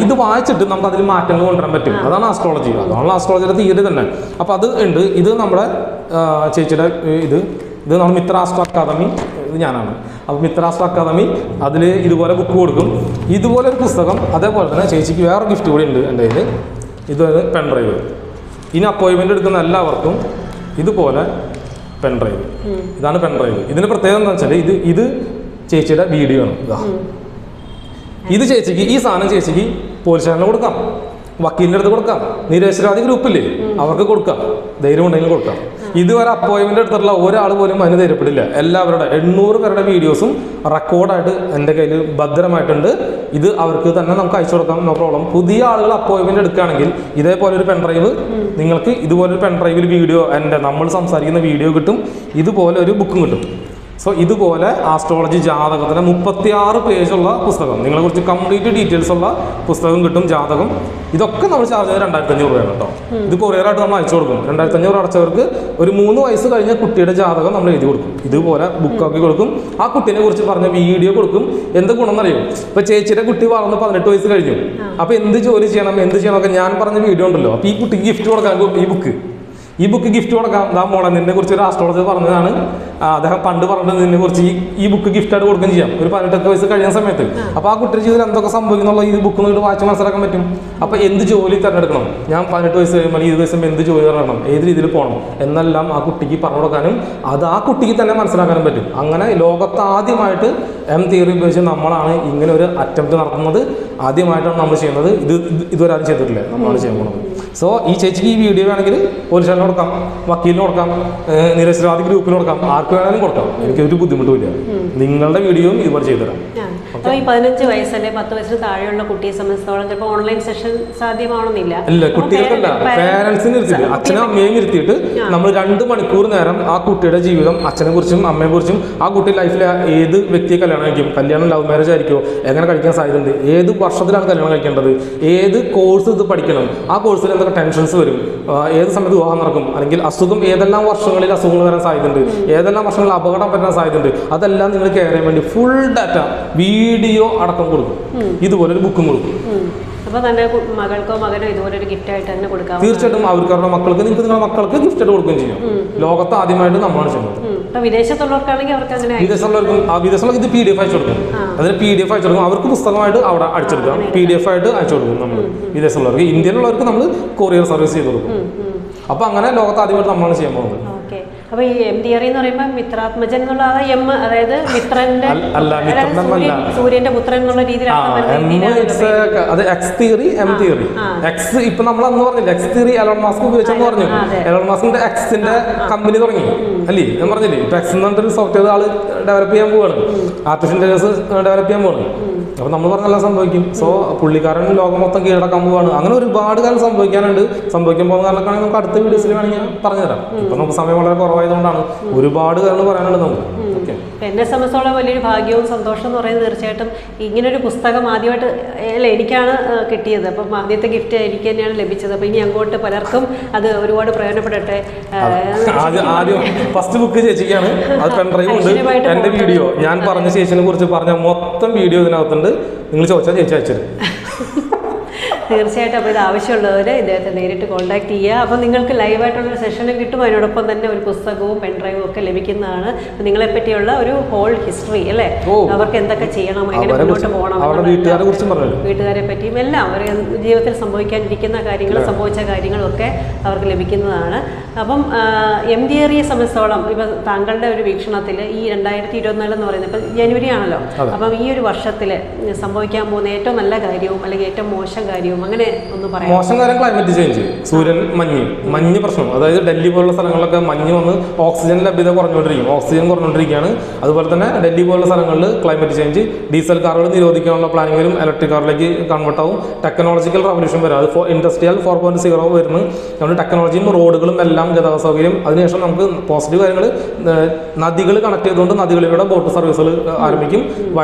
ഇത് വായിച്ചിട്ട് നമുക്ക് അതിൽ മാറ്റങ്ങൾ കൊണ്ടുവരാൻ പറ്റും. അതാണ് ആസ്ട്രോളജി. അതാണ് ആസ്ട്രോളജിയുടെ തിയറി തന്നെ. അപ്പൊ അത് ഉണ്ട്. ഇത് നമ്മുടെ ചേച്ചിയുടെ ഇത് നമ്മുടെ മിത്ര ആസ്ട്രോ അക്കാദമി, ഇത് ഞാനാണ്. അപ്പോൾ മിത്ര ആസ്ട്രോ അക്കാദമി അതിൽ ഇതുപോലെ ബുക്ക് കൊടുക്കും. ഇതുപോലെ ഒരു പുസ്തകം. അതേപോലെ തന്നെ ചേച്ചിക്ക് വേറെ ഗിഫ്റ്റ് കൂടി ഉണ്ട് എൻ്റെ കയ്യിൽ. ഇതൊരു പെൻഡ്രൈവ്. ഇനി അപ്പോയിൻമെൻ്റ് എടുക്കുന്ന എല്ലാവർക്കും ഇതുപോലെ പെൻഡ്രൈവ്. ഇതാണ് പെൻഡ്രൈവ്. ഇതിന് പ്രത്യേകത എന്താ വെച്ചാൽ ഇത് ചേച്ചിയുടെ വീഡിയോ ആണ്. ഇത് ചേച്ചിക്ക്, ഈ സാധനം ചേച്ചിക്ക് പോലീസ് സ്റ്റേഷനിൽ കൊടുക്കാം, വക്കീലിൻ്റെ അടുത്ത് കൊടുക്കാം, നിരപരാധി ഗ്രൂപ്പില്ലേ അവർക്ക് കൊടുക്കാം, ധൈര്യം ഉണ്ടെങ്കിൽ കൊടുക്കാം. ഇതുവരെ അപ്പോയിൻമെൻ്റ് എടുത്തിട്ടുള്ള ഒരാൾ പോലും അതിന് ധൈര്യപ്പെടില്ല. എല്ലാവരുടെ 800 പേരുടെ വീഡിയോസും റെക്കോർഡായിട്ട് എൻ്റെ കയ്യിൽ ഭദ്രമായിട്ടുണ്ട്. ഇത് അവർക്ക് തന്നെ നമുക്ക് അയച്ചു കൊടുക്കാം, നോ പ്രോബ്ലം. പുതിയ ആളുകൾ അപ്പോയിൻമെൻ്റ് എടുക്കുകയാണെങ്കിൽ ഇതേപോലെ ഒരു പെൻഡ്രൈവ് നിങ്ങൾക്ക്, ഇതുപോലൊരു പെൻഡ്രൈവിൽ വീഡിയോ, നമ്മൾ സംസാരിക്കുന്ന വീഡിയോ കിട്ടും, ഇതുപോലെ ഒരു ബുക്കും കിട്ടും. സോ ഇതുപോലെ ആസ്ട്രോളജി ജാതകത്തിന് 36 പേജുള്ള പുസ്തകം, നിങ്ങളെക്കുറിച്ച് കംപ്ലീറ്റ് ഡീറ്റെയിൽസ് ഉള്ള പുസ്തകം കിട്ടും. ജാതകം ഇതൊക്കെ നമ്മൾ ചാർജ് ചെയ്ത് 2500 രൂപയാണ് കേട്ടോ. ഇത് കൊറിയറായിട്ട് നമ്മൾ അയച്ചു കൊടുക്കും. 2500 അടച്ചവർക്ക് ഒരു 3 വയസ്സ് കഴിഞ്ഞ കുട്ടിയുടെ ജാതകം നമ്മൾ എഴുതി കൊടുക്കും. ഇതുപോലെ ബുക്കാക്കി കൊടുക്കും. ആ കുട്ടീനെ കുറിച്ച് പറഞ്ഞ വീഡിയോ കൊടുക്കും. എന്ത് ഗുണം എന്നറിയും? ഇപ്പൊ ചേച്ചിയുടെ കുട്ടി വളർന്ന് 18 വയസ്സ് കഴിഞ്ഞു. അപ്പൊ എന്ത് ജോലി ചെയ്യണം, എന്ത് ചെയ്യണമൊക്കെ ഞാൻ പറഞ്ഞ വീഡിയോ ഉണ്ടല്ലോ. അപ്പൊ ഈ കുട്ടിക്ക് ഗിഫ്റ്റ് കൊടുക്കാൻ ഈ ബുക്ക് ഗിഫ്റ്റ് കൊടുക്കാം. ദാ മോളെ, നിന്നെ കുറിച്ച് ഒരു ആസ്ട്രോളജർ പറഞ്ഞതാണ്, അദ്ദേഹം പണ്ട് പറഞ്ഞത് നിന്നെ കുറിച്ച് ഈ ബുക്ക് ഗിഫ്റ്റായിട്ട് കൊടുക്കുകയും ചെയ്യാം ഒരു 18 വയസ്സ് കഴിയുന്ന സമയത്ത്. അപ്പോൾ ആ കുട്ടിയുടെ ജീവിതത്തിൽ എന്തൊക്കെ സംഭവിക്കുന്നുള്ള ഈ ബുക്ക് നിങ്ങൾക്ക് വായിച്ച് മനസ്സിലാക്കാൻ പറ്റും. അപ്പോൾ എന്ത് ജോലി തിരഞ്ഞെടുക്കണം, ഞാൻ 18 വയസ്സ് കഴിയുമ്പോൾ 20 വയസ്സ് എന്ത് ജോലി തിരഞ്ഞെടുക്കണം, ഏത് രീതിയിൽ പോകണം എന്നെല്ലാം ആ കുട്ടിക്ക് പറഞ്ഞു കൊടുക്കാനും അത് ആ കുട്ടിക്ക് തന്നെ മനസ്സിലാക്കാനും പറ്റും. അങ്ങനെ ലോകത്ത് ആദ്യമായിട്ട് തിയറി ഉപയോഗിച്ച് നമ്മളാണ് ഇങ്ങനെ ഒരു അറ്റംപ്റ്റ് നടത്തുന്നത്. ആദ്യമായിട്ടാണ് നമ്മൾ ചെയ്യുന്നത്. ഇതുവരെ ആരും ചെയ്തിട്ടില്ല, നമ്മളാണ് ചെയ്യാൻ പോകുന്നത്. സോ ഈ ചേച്ചിക്ക് ഈ വീഡിയോ വേണമെങ്കിൽ പോലീസ് സ്റ്റേഷനിൽ കൊടുക്കാം, വക്കീലിന് കൊടുക്കാം, നിരപരാധി ഗ്രൂപ്പിന് കൊടുക്കാം, ആർക്ക് വേണമെങ്കിലും കൊടുക്കാം. എനിക്കൊരു ബുദ്ധിമുട്ടുമില്ല. നിങ്ങളുടെ വീഡിയോയും ഇതുപോലെ ചെയ്തുതരാം. ഈ 15 വയസ്സല്ലേ 10 വയസ്സിന് താഴെയുള്ള കുട്ടിയെ സംബന്ധിച്ചിടത്തോളം ചിലപ്പോൾ ഓൺലൈൻ സെഷൻ സാധ്യമാവണമെന്നില്ല. അല്ല, കുട്ടികൾക്കല്ല, പേരൻസിന് ഇരുത്തിയിട്ട്, അച്ഛനും അമ്മയും ഇരുത്തിയിട്ട് നമ്മൾ 2 മണിക്കൂർ നേരം ആ കുട്ടിയുടെ ജീവിതം, അച്ഛനെ കുറിച്ചും അമ്മയെ കുറിച്ചും, ആ കുട്ടി ലൈഫിൽ ഏത് വ്യക്തിയെ കല്യാണം കഴിക്കും, കല്യാണം ലവ് മാരേജ് ആയിരിക്കുമോ, എങ്ങനെ കഴിക്കാൻ സാധ്യതയുണ്ട്, ഏത് വർഷത്തിലാണ് കല്യാണം കഴിക്കേണ്ടത്, ഏത് കോഴ്സ് ഇത് പഠിക്കണം, ആ കോഴ്സിൽ എന്തൊക്കെ ടെൻഷൻസ് വരും, ഏത് സമയത്ത് വിവാഹം നടക്കും, അല്ലെങ്കിൽ അസുഖം ഏതെല്ലാം വർഷങ്ങളിൽ അസുഖങ്ങൾ വരാൻ സാധ്യതയുണ്ട്, ഏതെല്ലാം വർഷങ്ങളിൽ അപകടം പറ്റാൻ സാധ്യതയുണ്ട്, അതെല്ലാം നിങ്ങൾ കെയർ ചെയ്യാൻ വേണ്ടി ഫുൾ ഡാറ്റ വീഡിയോ അടക്കം കൊടുക്കും. ഇതുപോലെ ഒരു ബുക്കും കൊടുക്കും. അപ്പോൾ തന്നെ മകൾക്കോ മകനോ ഇതുപോലെ ഒരു ഗിഫ്റ്റ് ആയിട്ട് തന്നെ കൊടുക്കാം. തീർച്ചയായിട്ടും അവർക്ക് അവരുടെ മക്കൾക്ക്, നിങ്ങൾക്ക് നിങ്ങളുടെ മക്കൾക്ക് ഗിഫ്റ്റ് ആയിട്ട് കൊടുക്കുകയും ചെയ്യും. ലോകത്ത് ആദ്യമായിട്ട് നമ്മളാണ് ചെയ്യുന്നത്. വിദേശത്തുള്ളവർക്കാണെങ്കിൽ അവർക്ക് അങ്ങനെ വിദേശത്തുള്ളവർക്ക് ഇത് PDF അയച്ചു കൊടുക്കും. അതിന് PDF അയച്ചു കൊടുക്കും. അവർക്ക് പുസ്തകമായിട്ട് അവിടെ അടിച്ചെടുക്കാം, PDF ആയിട്ട് അയച്ചു കൊടുക്കും നമ്മൾ വിദേശത്തുള്ളവർക്ക്. ഇന്ത്യയിലുള്ളവർക്ക് നമ്മൾ കൊറിയർ സർവീസ് ചെയ്ത് കൊടുക്കും. അപ്പോൾ അങ്ങനെ ലോകത്ത് ആദ്യമായിട്ട് നമ്മളാണ് ചെയ്യാൻ പോകുന്നത്. അപ്പൊ ഈ MDRI എന്ന് പറയുമ്പോൾ മിത്രാത്മജൻ എന്നുള്ള അതായത് മിത്രന്റെ സൂര്യന്റെ പുത്രൻ എന്നുള്ള രീതിയിലാണ് X theory, M theory. X ഇപ്പൊ നമ്മൾ അന്ന് പറഞ്ഞില്ല, എക്സ് തിയറി എലോൺ മാസ്ക് ഉപയോഗിച്ചെന്ന് പറഞ്ഞു. എലോൺ മാസ്കിന്റെ എക്സിന്റെ കമ്പനി തുടങ്ങി അല്ലേ, ഞാൻ പറഞ്ഞില്ലേ. ഇപ്പൊ എക്സ് എന്ന് പറഞ്ഞിട്ടൊരു സോഫ്റ്റ്വെയർ ആള് ഡെവലപ്പ് ചെയ്യാൻ പോവാണ്, ആർട്ടിഫിഷ്യൽ ഇന്റലിജൻസ് ഡെവലപ്പ് ചെയ്യാൻ പോവാണ്. അപ്പൊ നമ്മൾ പറഞ്ഞെല്ലാം സംഭവിക്കും. സോ പുള്ളിക്കാരൻ ലോകം മൊത്തം കീഴടക്കാൻ പോവാണ്. അങ്ങനെ ഒരുപാട് കാലം സംഭവിക്കാനുണ്ട്. സംഭവിക്കാൻ പോകുന്ന കാലക്കാണെങ്കിൽ നമുക്ക് അടുത്ത വീഡിയോസിൽ വേണമെങ്കിൽ പറഞ്ഞുതരാം. ഇപ്പൊ നമുക്ക് സമയം വളരെ കുറവായതുകൊണ്ടാണ് ഒരുപാട് കാര്യങ്ങൾ പറയാനുള്ളത് നമുക്ക്. എന്നെ സംബന്ധിച്ചോളം വലിയൊരു ഭാഗ്യവും സന്തോഷം എന്ന് പറയുന്നത് തീർച്ചയായിട്ടും ഇങ്ങനൊരു പുസ്തകം ആദ്യമായിട്ട് എനിക്കാണ് കിട്ടിയത്. അപ്പം ആദ്യത്തെ ഗിഫ്റ്റ് എനിക്ക് തന്നെയാണ് ലഭിച്ചത്. അപ്പം ഇനി അങ്ങോട്ട് പലർക്കും അത് ഒരുപാട് പ്രയോജനപ്പെടട്ടെ. ആദ്യം ഫസ്റ്റ് ബുക്ക് ചേച്ചിക്കാണ്, അത് പെൻഡ്രൈവ് ഉണ്ട്. എൻ്റെ വീഡിയോ ഞാൻ പറഞ്ഞ ചേച്ചിനെ കുറിച്ച് പറഞ്ഞ മൊത്തം വീഡിയോ ഇതിനകത്തുണ്ട്. നിങ്ങൾ ചോദിച്ചാൽ ചേച്ചി അയച്ചത്. തീർച്ചയായിട്ടും. അപ്പോൾ ഇത് ആവശ്യമുള്ളവർ ഇദ്ദേഹത്തെ നേരിട്ട് കോൺടാക്ട് ചെയ്യുക. അപ്പോൾ നിങ്ങൾക്ക് ലൈവായിട്ടുള്ളൊരു സെഷനും കിട്ടും. അതിനോടൊപ്പം തന്നെ ഒരു പുസ്തകവും പെൻഡ്രൈവും ഒക്കെ ലഭിക്കുന്നതാണ്. നിങ്ങളെ പറ്റിയുള്ള ഒരു ഹോൾ ഹിസ്റ്ററി അല്ലേ, അവർക്ക് എന്തൊക്കെ ചെയ്യണം, എങ്ങനെ മുന്നോട്ട് പോകണം, വീട്ടുകാരെ പറ്റിയും എല്ലാം അവർ ജീവിതത്തിൽ സംഭവിക്കാനിരിക്കുന്ന കാര്യങ്ങൾ, സംഭവിച്ച കാര്യങ്ങളും ഒക്കെ അവർക്ക് ലഭിക്കുന്നതാണ്. അപ്പം MDRIയെ സംബന്ധിച്ചോളം ഇപ്പം താങ്കളുടെ ഒരു വീക്ഷണത്തിൽ ഈ 2024 എന്ന് പറയുന്നത് ഇപ്പം ജനുവരി ആണല്ലോ. അപ്പം ഈ ഒരു വർഷത്തിൽ സംഭവിക്കാൻ പോകുന്ന ഏറ്റവും നല്ല കാര്യവും അല്ലെങ്കിൽ ഏറ്റവും മോശം കാര്യവും കഴിയും, അങ്ങനെ ഒന്ന് പറയാം. മോശം കാര്യം ക്ലൈമറ്റ് ചേഞ്ച്, സൂര്യൻ മഞ്ഞ് പ്രശ്നം. അതായത് ഡൽഹി പോലുള്ള സ്ഥലങ്ങളിലൊക്കെ മഞ്ഞ് വന്ന് ഓക്സിജൻ ലഭ്യത ഓക്സിജൻ കുറഞ്ഞുകൊണ്ടിരിക്കുകയാണ്. അതുപോലെ തന്നെ ഡൽഹി പോലുള്ള സ്ഥലങ്ങളിൽ ക്ലൈമറ്റ് ചേഞ്ച്, ഡീസൽ കാറുകൾ നിരോധിക്കാനുള്ള പ്ലാനിങ് വരും, ഇലക്ട്രിക് കാറിലേക്ക് കൺവേർട്ട് ആവും, ടെക്നോളജിക്കൽ റവല്യൂഷൻ വരും. അത് ഇൻഡസ്ട്രിയൽ 4.0 വരുന്നു. നമ്മുടെ ടെക്നോളജിയും റോഡുകളും എല്ലാം ഗതാഗത സൗകര്യം. അതിനുശേഷം നമുക്ക് പോസിറ്റീവ് കാര്യങ്ങൾ, നദികൾ കണക്ട് ചെയ്തുകൊണ്ട് നദികളിലൂടെ ബോട്ട് സർവീസുകൾ ആരംഭിക്കും.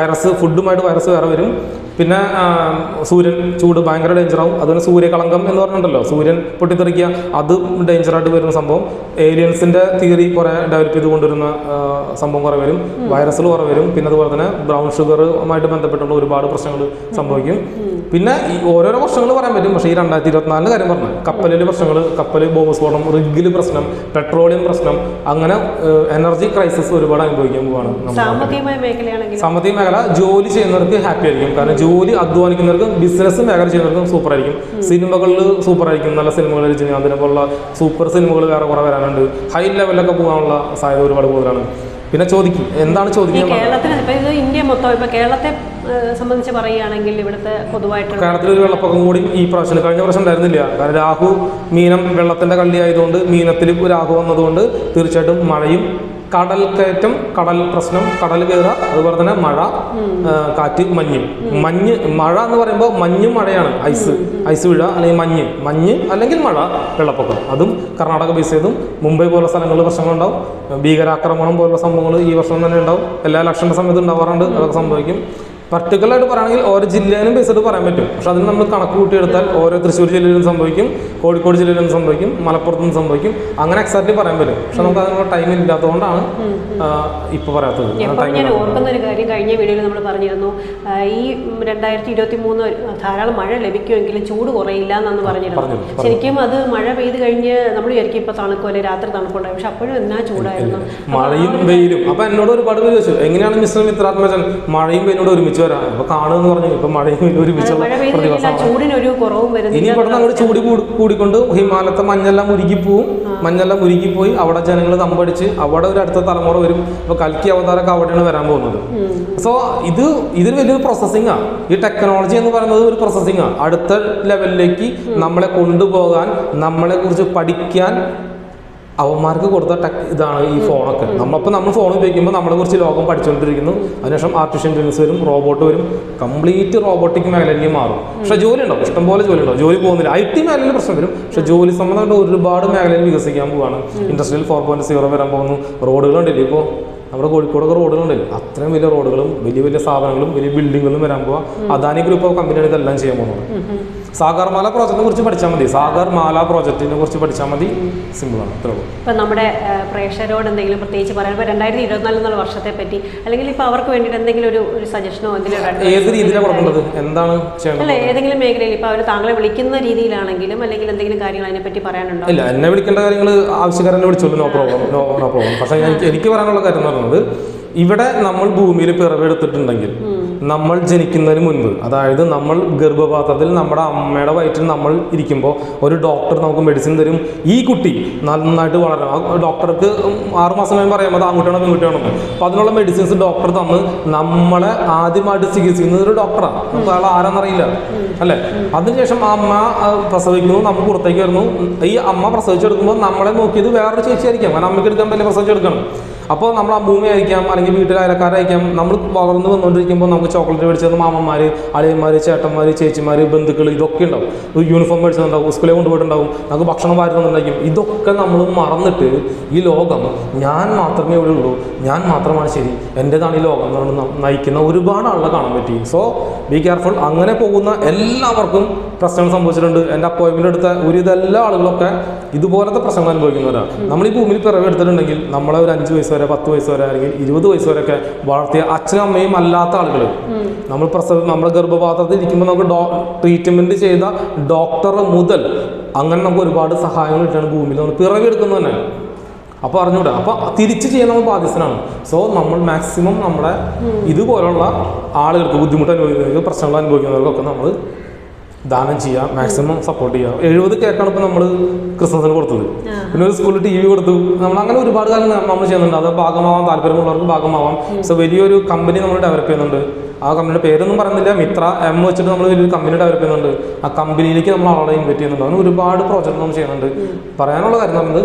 ഫുഡുമായിട്ട് വൈറസ് വേറെ വരും. പിന്നെ സൂര്യൻ ചൂട് ഭയങ്കര ഡേഞ്ചറാവും. അതുപോലെ സൂര്യകളങ്കം എന്ന് പറഞ്ഞിട്ടുണ്ടല്ലോ, സൂര്യൻ പൊട്ടിത്തെറിക്കുക, അത് ഡേഞ്ചറായിട്ട് വരുന്ന സംഭവം. ഏലിയൻസിന്റെ തിയറി കുറെ ഡെവലപ്പ് ചെയ്ത് കൊണ്ടുവരുന്ന സംഭവം കുറെ വരും. വൈറസുകൾ കുറെ വരും. പിന്നെ അതുപോലെ തന്നെ ബ്രൗൺ ഷുഗറുമായിട്ട് ബന്ധപ്പെട്ടുള്ള ഒരുപാട് പ്രശ്നങ്ങൾ സംഭവിക്കും. പിന്നെ ഈ ഓരോരോ പ്രശ്നങ്ങൾ പറയാൻ പറ്റും. പക്ഷേ ഈ 2024 കാര്യം പറഞ്ഞാൽ കപ്പലിൽ പ്രശ്നങ്ങൾ, കപ്പൽ ബോംബ് സ്ഫോടനം, റിഗിൽ പ്രശ്നം, പെട്രോളിയം പ്രശ്നം, അങ്ങനെ എനർജി ക്രൈസിസ് ഒരുപാട് അനുഭവിക്കാൻ പോവാണ്. സാമ്പത്തിക മേഖല ജോലി ചെയ്യുന്നവർക്ക് ഹാപ്പി ആയിരിക്കും. കാരണം ജോലി അധ്വാനിക്കുന്നവർക്കും ബിസിനസ് മേഖല ചെയ്യുന്നവർക്കും സൂപ്പർ ആയിരിക്കും. സിനിമകളിൽ സൂപ്പർ ആയിരിക്കും. നല്ല സിനിമകൾ, രജനീകാന്തിനെ പോലുള്ള സൂപ്പർ സിനിമകൾ വേറെ കുറെ വരാനുണ്ട്. ഹൈ ലെവലിലൊക്കെ പോകാനുള്ള സാധ്യത ഒരുപാട് കൂടുതലാണ്. പിന്നെ എന്താണ് ചോദിക്കുന്നത്? കേരളത്തിൽ ഇന്ത്യ മൊത്തം ഇപ്പൊ കേരളത്തെ സംബന്ധിച്ച് പറയുകയാണെങ്കിൽ ഇവിടുത്തെ പൊതുവായിട്ട് കേരളത്തിൽ ഒരു വെള്ളപ്പൊക്കം കൂടി ഈ പ്രാവശ്യം, കഴിഞ്ഞ പ്രാവശ്യം ഉണ്ടായിരുന്നില്ല. കാരണം രാഹു മീനം വെള്ളത്തിന്റെ കള്ളി ആയതുകൊണ്ട്, മീനത്തിൽ രാഹു വന്നതുകൊണ്ട് തീർച്ചയായിട്ടും മഴയും, കടൽ കയറ്റം, കടൽ പ്രശ്നം, കടൽ കയറുക, അതുപോലെ തന്നെ മഴ, കാറ്റ്, മഴ എന്ന് പറയുമ്പോൾ മഞ്ഞും മഴയാണ്. ഐസ് വീഴ, അല്ലെങ്കിൽ മഞ്ഞ് അല്ലെങ്കിൽ മഴ, വെള്ളപ്പൊക്കം. അതും കർണാടക ബേസ് ചെയ്തും മുംബൈ പോലുള്ള സ്ഥലങ്ങളിൽ പ്രശ്നങ്ങളുണ്ടാവും. ഭീകരാക്രമണം പോലുള്ള സംഭവങ്ങൾ ഈ വർഷം തന്നെ ഉണ്ടാവും. എല്ലാ ഇലക്ഷൻ്റെ സമയത്ത് ഉണ്ടാവാറുണ്ട്. അതൊക്കെ സംഭവിക്കും. പർട്ടിക്കുലറായിട്ട് പറയുകയാണെങ്കിൽ ഓരോ ജില്ലേനും ബേസിട്ട് പറയാൻ പറ്റും. പക്ഷെ അതിന് നമ്മൾ കണക്ക് കൂട്ടിയെടുത്താൽ ഓരോ തൃശ്ശൂർ ജില്ലയിലും സംഭവിക്കും, കോഴിക്കോട് ജില്ലയിലും സംഭവിക്കും, മലപ്പുറത്തും സംഭവിക്കും. അങ്ങനെ എക്സാക്ട്ലി പറയാൻ പറ്റും. പക്ഷെ നമുക്ക് അതിനുള്ള ടൈം ഇല്ലാത്തതുകൊണ്ടാണ് ഇപ്പോൾ പറയാത്തത്. ഞാൻ ഓർക്കുന്ന ഒരു കാര്യം, കഴിഞ്ഞ വീഡിയോയിൽ നമ്മൾ പറഞ്ഞിരുന്നു, ഈ 2023 ധാരാളം മഴ ലഭിക്കുമെങ്കിലും ചൂട് കുറയില്ല എന്നാണ് പറഞ്ഞിരുന്നു. ശരിക്കും അത് മഴ പെയ്ത് കഴിഞ്ഞ് നമ്മൾ വിചാരിക്കും ഇപ്പോൾ തണുക്കുമല്ലേ, രാത്രി തണുപ്പുണ്ടായി. പക്ഷെ അപ്പോഴും എന്നാ ചൂടായിരുന്നു, മഴയും വെയിലും. അപ്പൊ എന്നോട് ഒരുപാട് പേര് ചോദിച്ചു, എങ്ങനെയാണ് മിസ്റ്റർ മിത്രാത്മജൻ മഴയും വെയിലോട് ഒരുമിച്ച് വരാം? അപ്പൊ കാണുമെന്ന് പറഞ്ഞു. ഇപ്പൊ മഴയും ഒരുമിച്ചുള്ള ചൂടിനൊരു കുറവും വരുന്നു. ഇനി പെട്ടെന്ന് അങ്ങോട്ട് ചൂട് കൂടിക്കൊണ്ട് ഹിമാലയത്തെ മഞ്ഞെല്ലാം ഉരുകിപ്പോയി അവിടെ ജനങ്ങൾ തമ്പടിച്ച് അവിടെ ഒരു അടുത്ത തലമുറ വരും. ഇപ്പൊ കൽക്കി അവതാരമൊക്കെ അവിടെയാണ് വരാൻ പോകുന്നത്. സോ ഇതൊരു വലിയൊരു പ്രോസസ്സിംഗാണ്. ഈ ടെക്നോളജി എന്ന് പറയുന്നത് ഒരു പ്രോസസ്സിംഗാണ്. അടുത്ത ലെവലിലേക്ക് നമ്മളെ കൊണ്ടുപോകാൻ, നമ്മളെ കുറിച്ച് പഠിക്കാൻ അവന്മാർക്ക് കൊടുത്ത ഇതാണ് ഈ ഫോണൊക്കെ. നമ്മൾ ഫോൺ ഉപയോഗിക്കുമ്പോൾ നമ്മളെ കുറിച്ച് ലോകം പഠിച്ചുകൊണ്ടിരിക്കുന്നു. അതിനുശേഷം ആർട്ടിഫിഷ്യൽ ഇന്റലിജൻസ് വരും, റോബോട്ട് വരും, കംപ്ലീറ്റ് റോബോട്ടിക് മേഖലയിലേക്ക് മാറും. പക്ഷേ ജോലി ഉണ്ടാവും, ഇഷ്ടംപോലെ ജോലി ഉണ്ടാവും. ജോലി പോകുന്നില്ല, IT മേഖലയിൽ പ്രശ്നം വരും. പക്ഷേ ജോലി സംബന്ധമായിട്ട് ഒരുപാട് മേഖലയിൽ വികസിക്കാൻ പോവാണ്. ഇൻഡസ്ട്രിയൽ 4.0 വരാൻ പോകുന്നു. റോഡുകളുണ്ടല്ലോ, ഇപ്പോൾ നമ്മുടെ കോഴിക്കോടൊക്കെ റോഡുകളുണ്ടല്ലോ, അത്രയും വലിയ റോഡുകളും വലിയ സ്ഥാപനങ്ങളും വലിയ ബിൽഡിങ്ങുകളും വരാൻ പോവാ. അദാനി ഗ്രൂപ്പ് ഓഫ് കമ്പനിയാണ് ഇതെല്ലാം ചെയ്യാൻ പോകുന്നത്. സാഗർമാല പ്രോജക്റ്റിനെ കുറിച്ച് പഠിച്ചാൽ മതി. സാഗർമാല പ്രോജക്റ്റിനെ കുറിച്ച് പഠിച്ചാൽ മതി. സിമ്പിളാണ്. ഇപ്പം നമ്മുടെ പ്രേക്ഷകരോട് എന്തെങ്കിലും പ്രത്യേകിച്ച് പറയാൻ, ഇപ്പോൾ 2024 എന്നുള്ള വർഷത്തെ പറ്റി, അല്ലെങ്കിൽ ഇപ്പോൾ അവർക്ക് വേണ്ടിയിട്ട് എന്തെങ്കിലും ഒരു സജഷനോ എന്തെങ്കിലും ഏത് രീതിയിലാണ് കൊടുക്കേണ്ടത്, എന്താണ് ചെയ്യേണ്ടത്? അല്ല, ഏതെങ്കിലും മേഖലയിൽ ഇപ്പോൾ അവർ താങ്കളെ വിളിക്കുന്ന രീതിയിലാണെങ്കിലും അല്ലെങ്കിൽ എന്തെങ്കിലും കാര്യങ്ങൾ അതിനെപ്പറ്റി പറയാനുണ്ടോ? ഇല്ല, എന്നെ വിളിക്കേണ്ട കാര്യങ്ങൾ ആവശ്യക്കാരനെ വിളിച്ചോളൂ, നോ പ്രോബ്ലം. പക്ഷേ എനിക്ക് പറയാനുള്ള കാര്യം എന്ന് പറയുന്നത്, ഇവിടെ നമ്മൾ ഭൂമിയിൽ പിറവെടുത്തിട്ടുണ്ടെങ്കിൽ, നമ്മൾ ജനിക്കുന്നതിന് മുൻപ്, അതായത് നമ്മൾ ഗർഭപാത്രത്തിൽ നമ്മുടെ അമ്മയുടെ വയറ്റിൽ നമ്മൾ ഇരിക്കുമ്പോൾ ഒരു ഡോക്ടർ നമുക്ക് മെഡിസിൻ തരും. ഈ കുട്ടി നന്നായിട്ട് വളരണം. ആ ഡോക്ടർക്ക് 6 മാസം കഴിയുമ്പോൾ അറിയാം അത് ആൺകുട്ടിയാണോ പെൺകുട്ടിയാണോ. അപ്പോൾ അതിനുള്ള മെഡിസിൻസ് ഡോക്ടർ തന്ന് നമ്മളെ ആദ്യമായിട്ട് ചികിത്സിക്കുന്നത് ഒരു ഡോക്ടറാണ്. നമുക്ക് അയാൾ ആരാന്നറിയില്ല അല്ലേ. അതിനുശേഷം ആ അമ്മ പ്രസവിക്കുന്നു, നമുക്ക് പുറത്തേക്ക് വരുന്നു. ഈ അമ്മ പ്രസവിച്ചെടുക്കുമ്പോൾ നമ്മളെ നോക്കിയത് വേറൊരു ചേച്ചിയായിരിക്കാം. കാരണം അമ്മയ്ക്ക് എടുക്കാൻ പറ്റില്ല, പ്രസവിച്ചെടുക്കണം. അപ്പോൾ നമ്മൾ അമ്മൂമ്മ അയക്കാം, അല്ലെങ്കിൽ വീട്ടിൽ അയൽക്കാരയക്കാം. നമ്മൾ വളർന്ന് വന്നുകൊണ്ടിരിക്കുമ്പോൾ നമുക്ക് ചോക്ലേറ്റ് മേടിച്ചത് മാമന്മാർ, അളിയന്മാർ, ചേട്ടന്മാർ, ചേച്ചിമാർ, ബന്ധുക്കൾ ഇതൊക്കെ ഉണ്ടാവും. ഒരു യൂണിഫോം മേടിച്ചിട്ടുണ്ടാവും, സ്കൂളിൽ കൊണ്ടുപോയിട്ടുണ്ടാവും, നമുക്ക് ഭക്ഷണം വാരുന്നുണ്ടായിരിക്കും. ഇതൊക്കെ നമ്മൾ മറന്നിട്ട് ഈ ലോകം ഞാൻ മാത്രമേ ഇവിടെ ഉള്ളൂ, ഞാൻ മാത്രമാണ് ശരി, എൻ്റേതാണ് ഈ ലോകം എന്ന് നയിക്കുന്ന ഒരുപാട് ആളുകളെ കാണാൻ പറ്റി. So be careful. അങ്ങനെ പോകുന്ന എല്ലാവർക്കും പ്രശ്നങ്ങൾ സംഭവിച്ചിട്ടുണ്ട്. എൻ്റെ അപ്പോയിൻമെൻ്റ് എടുത്ത എല്ലാ ആളുകളൊക്കെ ഇതുപോലത്തെ പ്രശ്നങ്ങൾ അനുഭവിക്കുന്നവരാണ്. നമ്മൾ ഈ ഭൂമിയിൽ പിറവെടുത്തിട്ടുണ്ടെങ്കിൽ നമ്മളെ ഒരു 5 വയസ്സ് വരെ, 10 വയസ്സ് വരെ, അല്ലെങ്കിൽ 20 വയസ്സ് വരെയൊക്കെ വളർത്തിയ അച്ഛനും അമ്മയും അല്ലാത്ത ആളുകൾ, നമ്മുടെ ഗർഭപാത്രത്തിൽ ഇരിക്കുമ്പോൾ നമുക്ക് ട്രീറ്റ്മെൻറ്റ് ചെയ്ത ഡോക്ടർ മുതൽ അങ്ങനെ നമുക്ക് ഒരുപാട് സഹായങ്ങൾ കിട്ടുകയാണ് ഭൂമിയിൽ നമ്മൾ പിറവെടുക്കുന്നത് തന്നെ. അപ്പോൾ അറിഞ്ഞൂടാ. അപ്പോൾ തിരിച്ച് ചെയ്യാൻ നമ്മൾ ബാധ്യസ്ഥനാണ്. സോ നമ്മൾ മാക്സിമം നമ്മുടെ ഇതുപോലുള്ള ആളുകൾക്ക്, ബുദ്ധിമുട്ട് അനുഭവിക്കുന്നവർക്ക്, പ്രശ്നങ്ങൾ അനുഭവിക്കുന്നവർക്കൊക്കെ നമ്മൾ ദാനം ചെയ്യുക, മാക്സിമം സപ്പോർട്ട് ചെയ്യുക. 70 കേക്കാണ് ഇപ്പോൾ നമ്മൾ ക്രിസ്മസിന് കൊടുത്തത്. പിന്നെ ഒരു സ്കൂളിൽ TV കൊടുത്തു. നമ്മൾ അങ്ങനെ ഒരുപാട് കാലം നമ്മൾ ചെയ്യുന്നുണ്ട്. അത് ഭാഗമാവാൻ താല്പര്യമുള്ളവർക്ക് ഭാഗമാവാം. സോ വലിയൊരു കമ്പനി നമ്മൾ ഡെവലപ്പ് ചെയ്യുന്നുണ്ട്. ആ കമ്പനിയുടെ പേരൊന്നും പറയുന്നില്ല, മിത്ര എം വെച്ചിട്ട് നമ്മൾ വലിയൊരു കമ്പനി ഡെവലപ്പ് ചെയ്യുന്നുണ്ട്. ആ കമ്പനിയിലേക്ക് നമ്മൾ ആളെ ഇൻവൈറ്റ് ചെയ്യുന്നുണ്ട്. അങ്ങനെ ഒരുപാട് പ്രോജക്റ്റ് നമ്മൾ ചെയ്യുന്നുണ്ട്. പറയാനുള്ള കാര്യം നമ്മൾ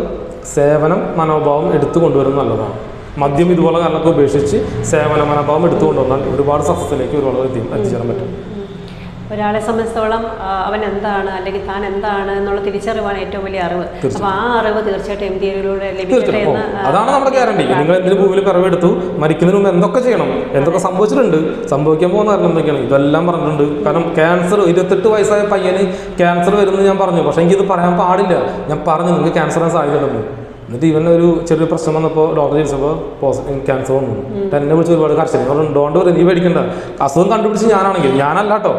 സേവനം മനോഭാവം എടുത്തു കൊണ്ടുവരുന്നത് നല്ലതാണ്. മദ്യം ഇതുപോലെ കാരണമൊക്കെ ഉപേക്ഷിച്ച് സേവന മനോഭാവം എടുത്തു കൊണ്ടുവന്നാൽ ഒരുപാട് സക്സസിലേക്ക് ഒരുപാട് എത്തിച്ചേരാൻ പറ്റും. ഒരാളെ സംബന്ധിച്ചിടത്തോളം അവൻ എന്താണ് അല്ലെങ്കിൽ താൻ എന്താണ് എന്നുള്ള തിരിച്ചറിവാണ് ഏറ്റവും വലിയ അറിവ്. അപ്പോൾ ആ അറിവ് തീർച്ചയായിട്ടും MTAയിലൂടെ ലഭിക്കട്ടെ എന്ന്. അതാണ് നമ്മുടെ ഗ്യാരണ്ടി. നിങ്ങൾ എന്തിനു ഭൂമിയിൽ പിറവെടുത്തു, മരിക്കുന്നതിന് മുമ്പ് എന്തൊക്കെ ചെയ്യണം, എന്തൊക്കെ സംഭവിച്ചിട്ടുണ്ട്, സംഭവിക്കാൻ പോകുന്ന കാര്യം എന്തൊക്കെയാണ്, ഇതെല്ലാം പറഞ്ഞിട്ടുണ്ട്. കാരണം ക്യാൻസർ 28 വയസ്സായ പയ്യന് ക്യാൻസർ വരുന്നത് ഞാൻ പറഞ്ഞു, പക്ഷേ എനിക്കിത് പറയാൻ പാടില്ല. ഞാൻ പറഞ്ഞു നിങ്ങൾക്ക് ക്യാൻസറിന് സാധ്യതയുണ്ടെന്ന്. എന്നിട്ട് ഇവന് ഒരു ചെറിയ പ്രശ്നം വന്നപ്പോൾ ഡോക്ടർ ചോദിച്ചപ്പോൾ ക്യാൻസർ വന്നു. എന്നെ വിളിച്ച് ഒരുപാട് കർശനം ഡോണ്ട് വരും, നീ പേടിക്കണ്ട, അസുഖം കണ്ടുപിടിച്ച് ഞാനാണെങ്കിൽ ഞാനല്ല കേട്ടോ,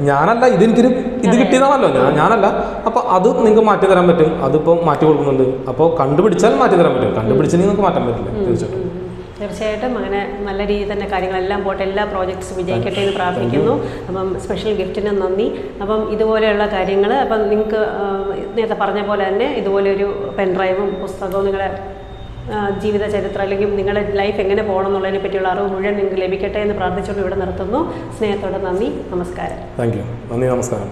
ഞാനല്ല, ഇതെനിക്കൊരു ഇത് കിട്ടിയതാണല്ലോ, ഞാനല്ല. അപ്പോൾ അത് നിങ്ങൾക്ക് മാറ്റി തരാൻ പറ്റും, അതിപ്പോൾ മാറ്റി കൊടുക്കുന്നുണ്ട്. അപ്പോൾ കണ്ടുപിടിച്ചാൽ മാറ്റി തരാൻ പറ്റും, കണ്ടുപിടിച്ചാൽ നിങ്ങൾക്ക് മാറ്റാൻ പറ്റില്ല. തീർച്ചയായിട്ടും അങ്ങനെ നല്ല രീതിയിൽ തന്നെ കാര്യങ്ങളെല്ലാം പോട്ടെ, എല്ലാ പ്രോജക്ട്സും വിജയിക്കട്ടെ എന്ന് പ്രാർത്ഥിക്കുന്നു. അപ്പം സ്പെഷ്യൽ ഗിഫ്റ്റിന് നന്ദി. അപ്പം ഇതുപോലെയുള്ള കാര്യങ്ങൾ അപ്പം നിങ്ങൾക്ക് നേരത്തെ പറഞ്ഞ പോലെ തന്നെ ഇതുപോലെ ഒരു പെൻഡ്രൈവും പുസ്തകവും നിങ്ങളുടെ ജീവിത ചരിത്രം അല്ലെങ്കിൽ നിങ്ങളുടെ ലൈഫ് എങ്ങനെ പോകണം എന്നുള്ളതിനെ പറ്റിയുള്ള അറിവ് മുഴുവൻ നിങ്ങൾക്ക് ലഭിക്കട്ടെ എന്ന് പ്രാർത്ഥിച്ചുകൊണ്ട് ഇവിടെ നിർത്തുന്നു. സ്നേഹത്തോടെ നന്ദി, നമസ്കാരം. Thank you. നന്ദി, നമസ്കാരം.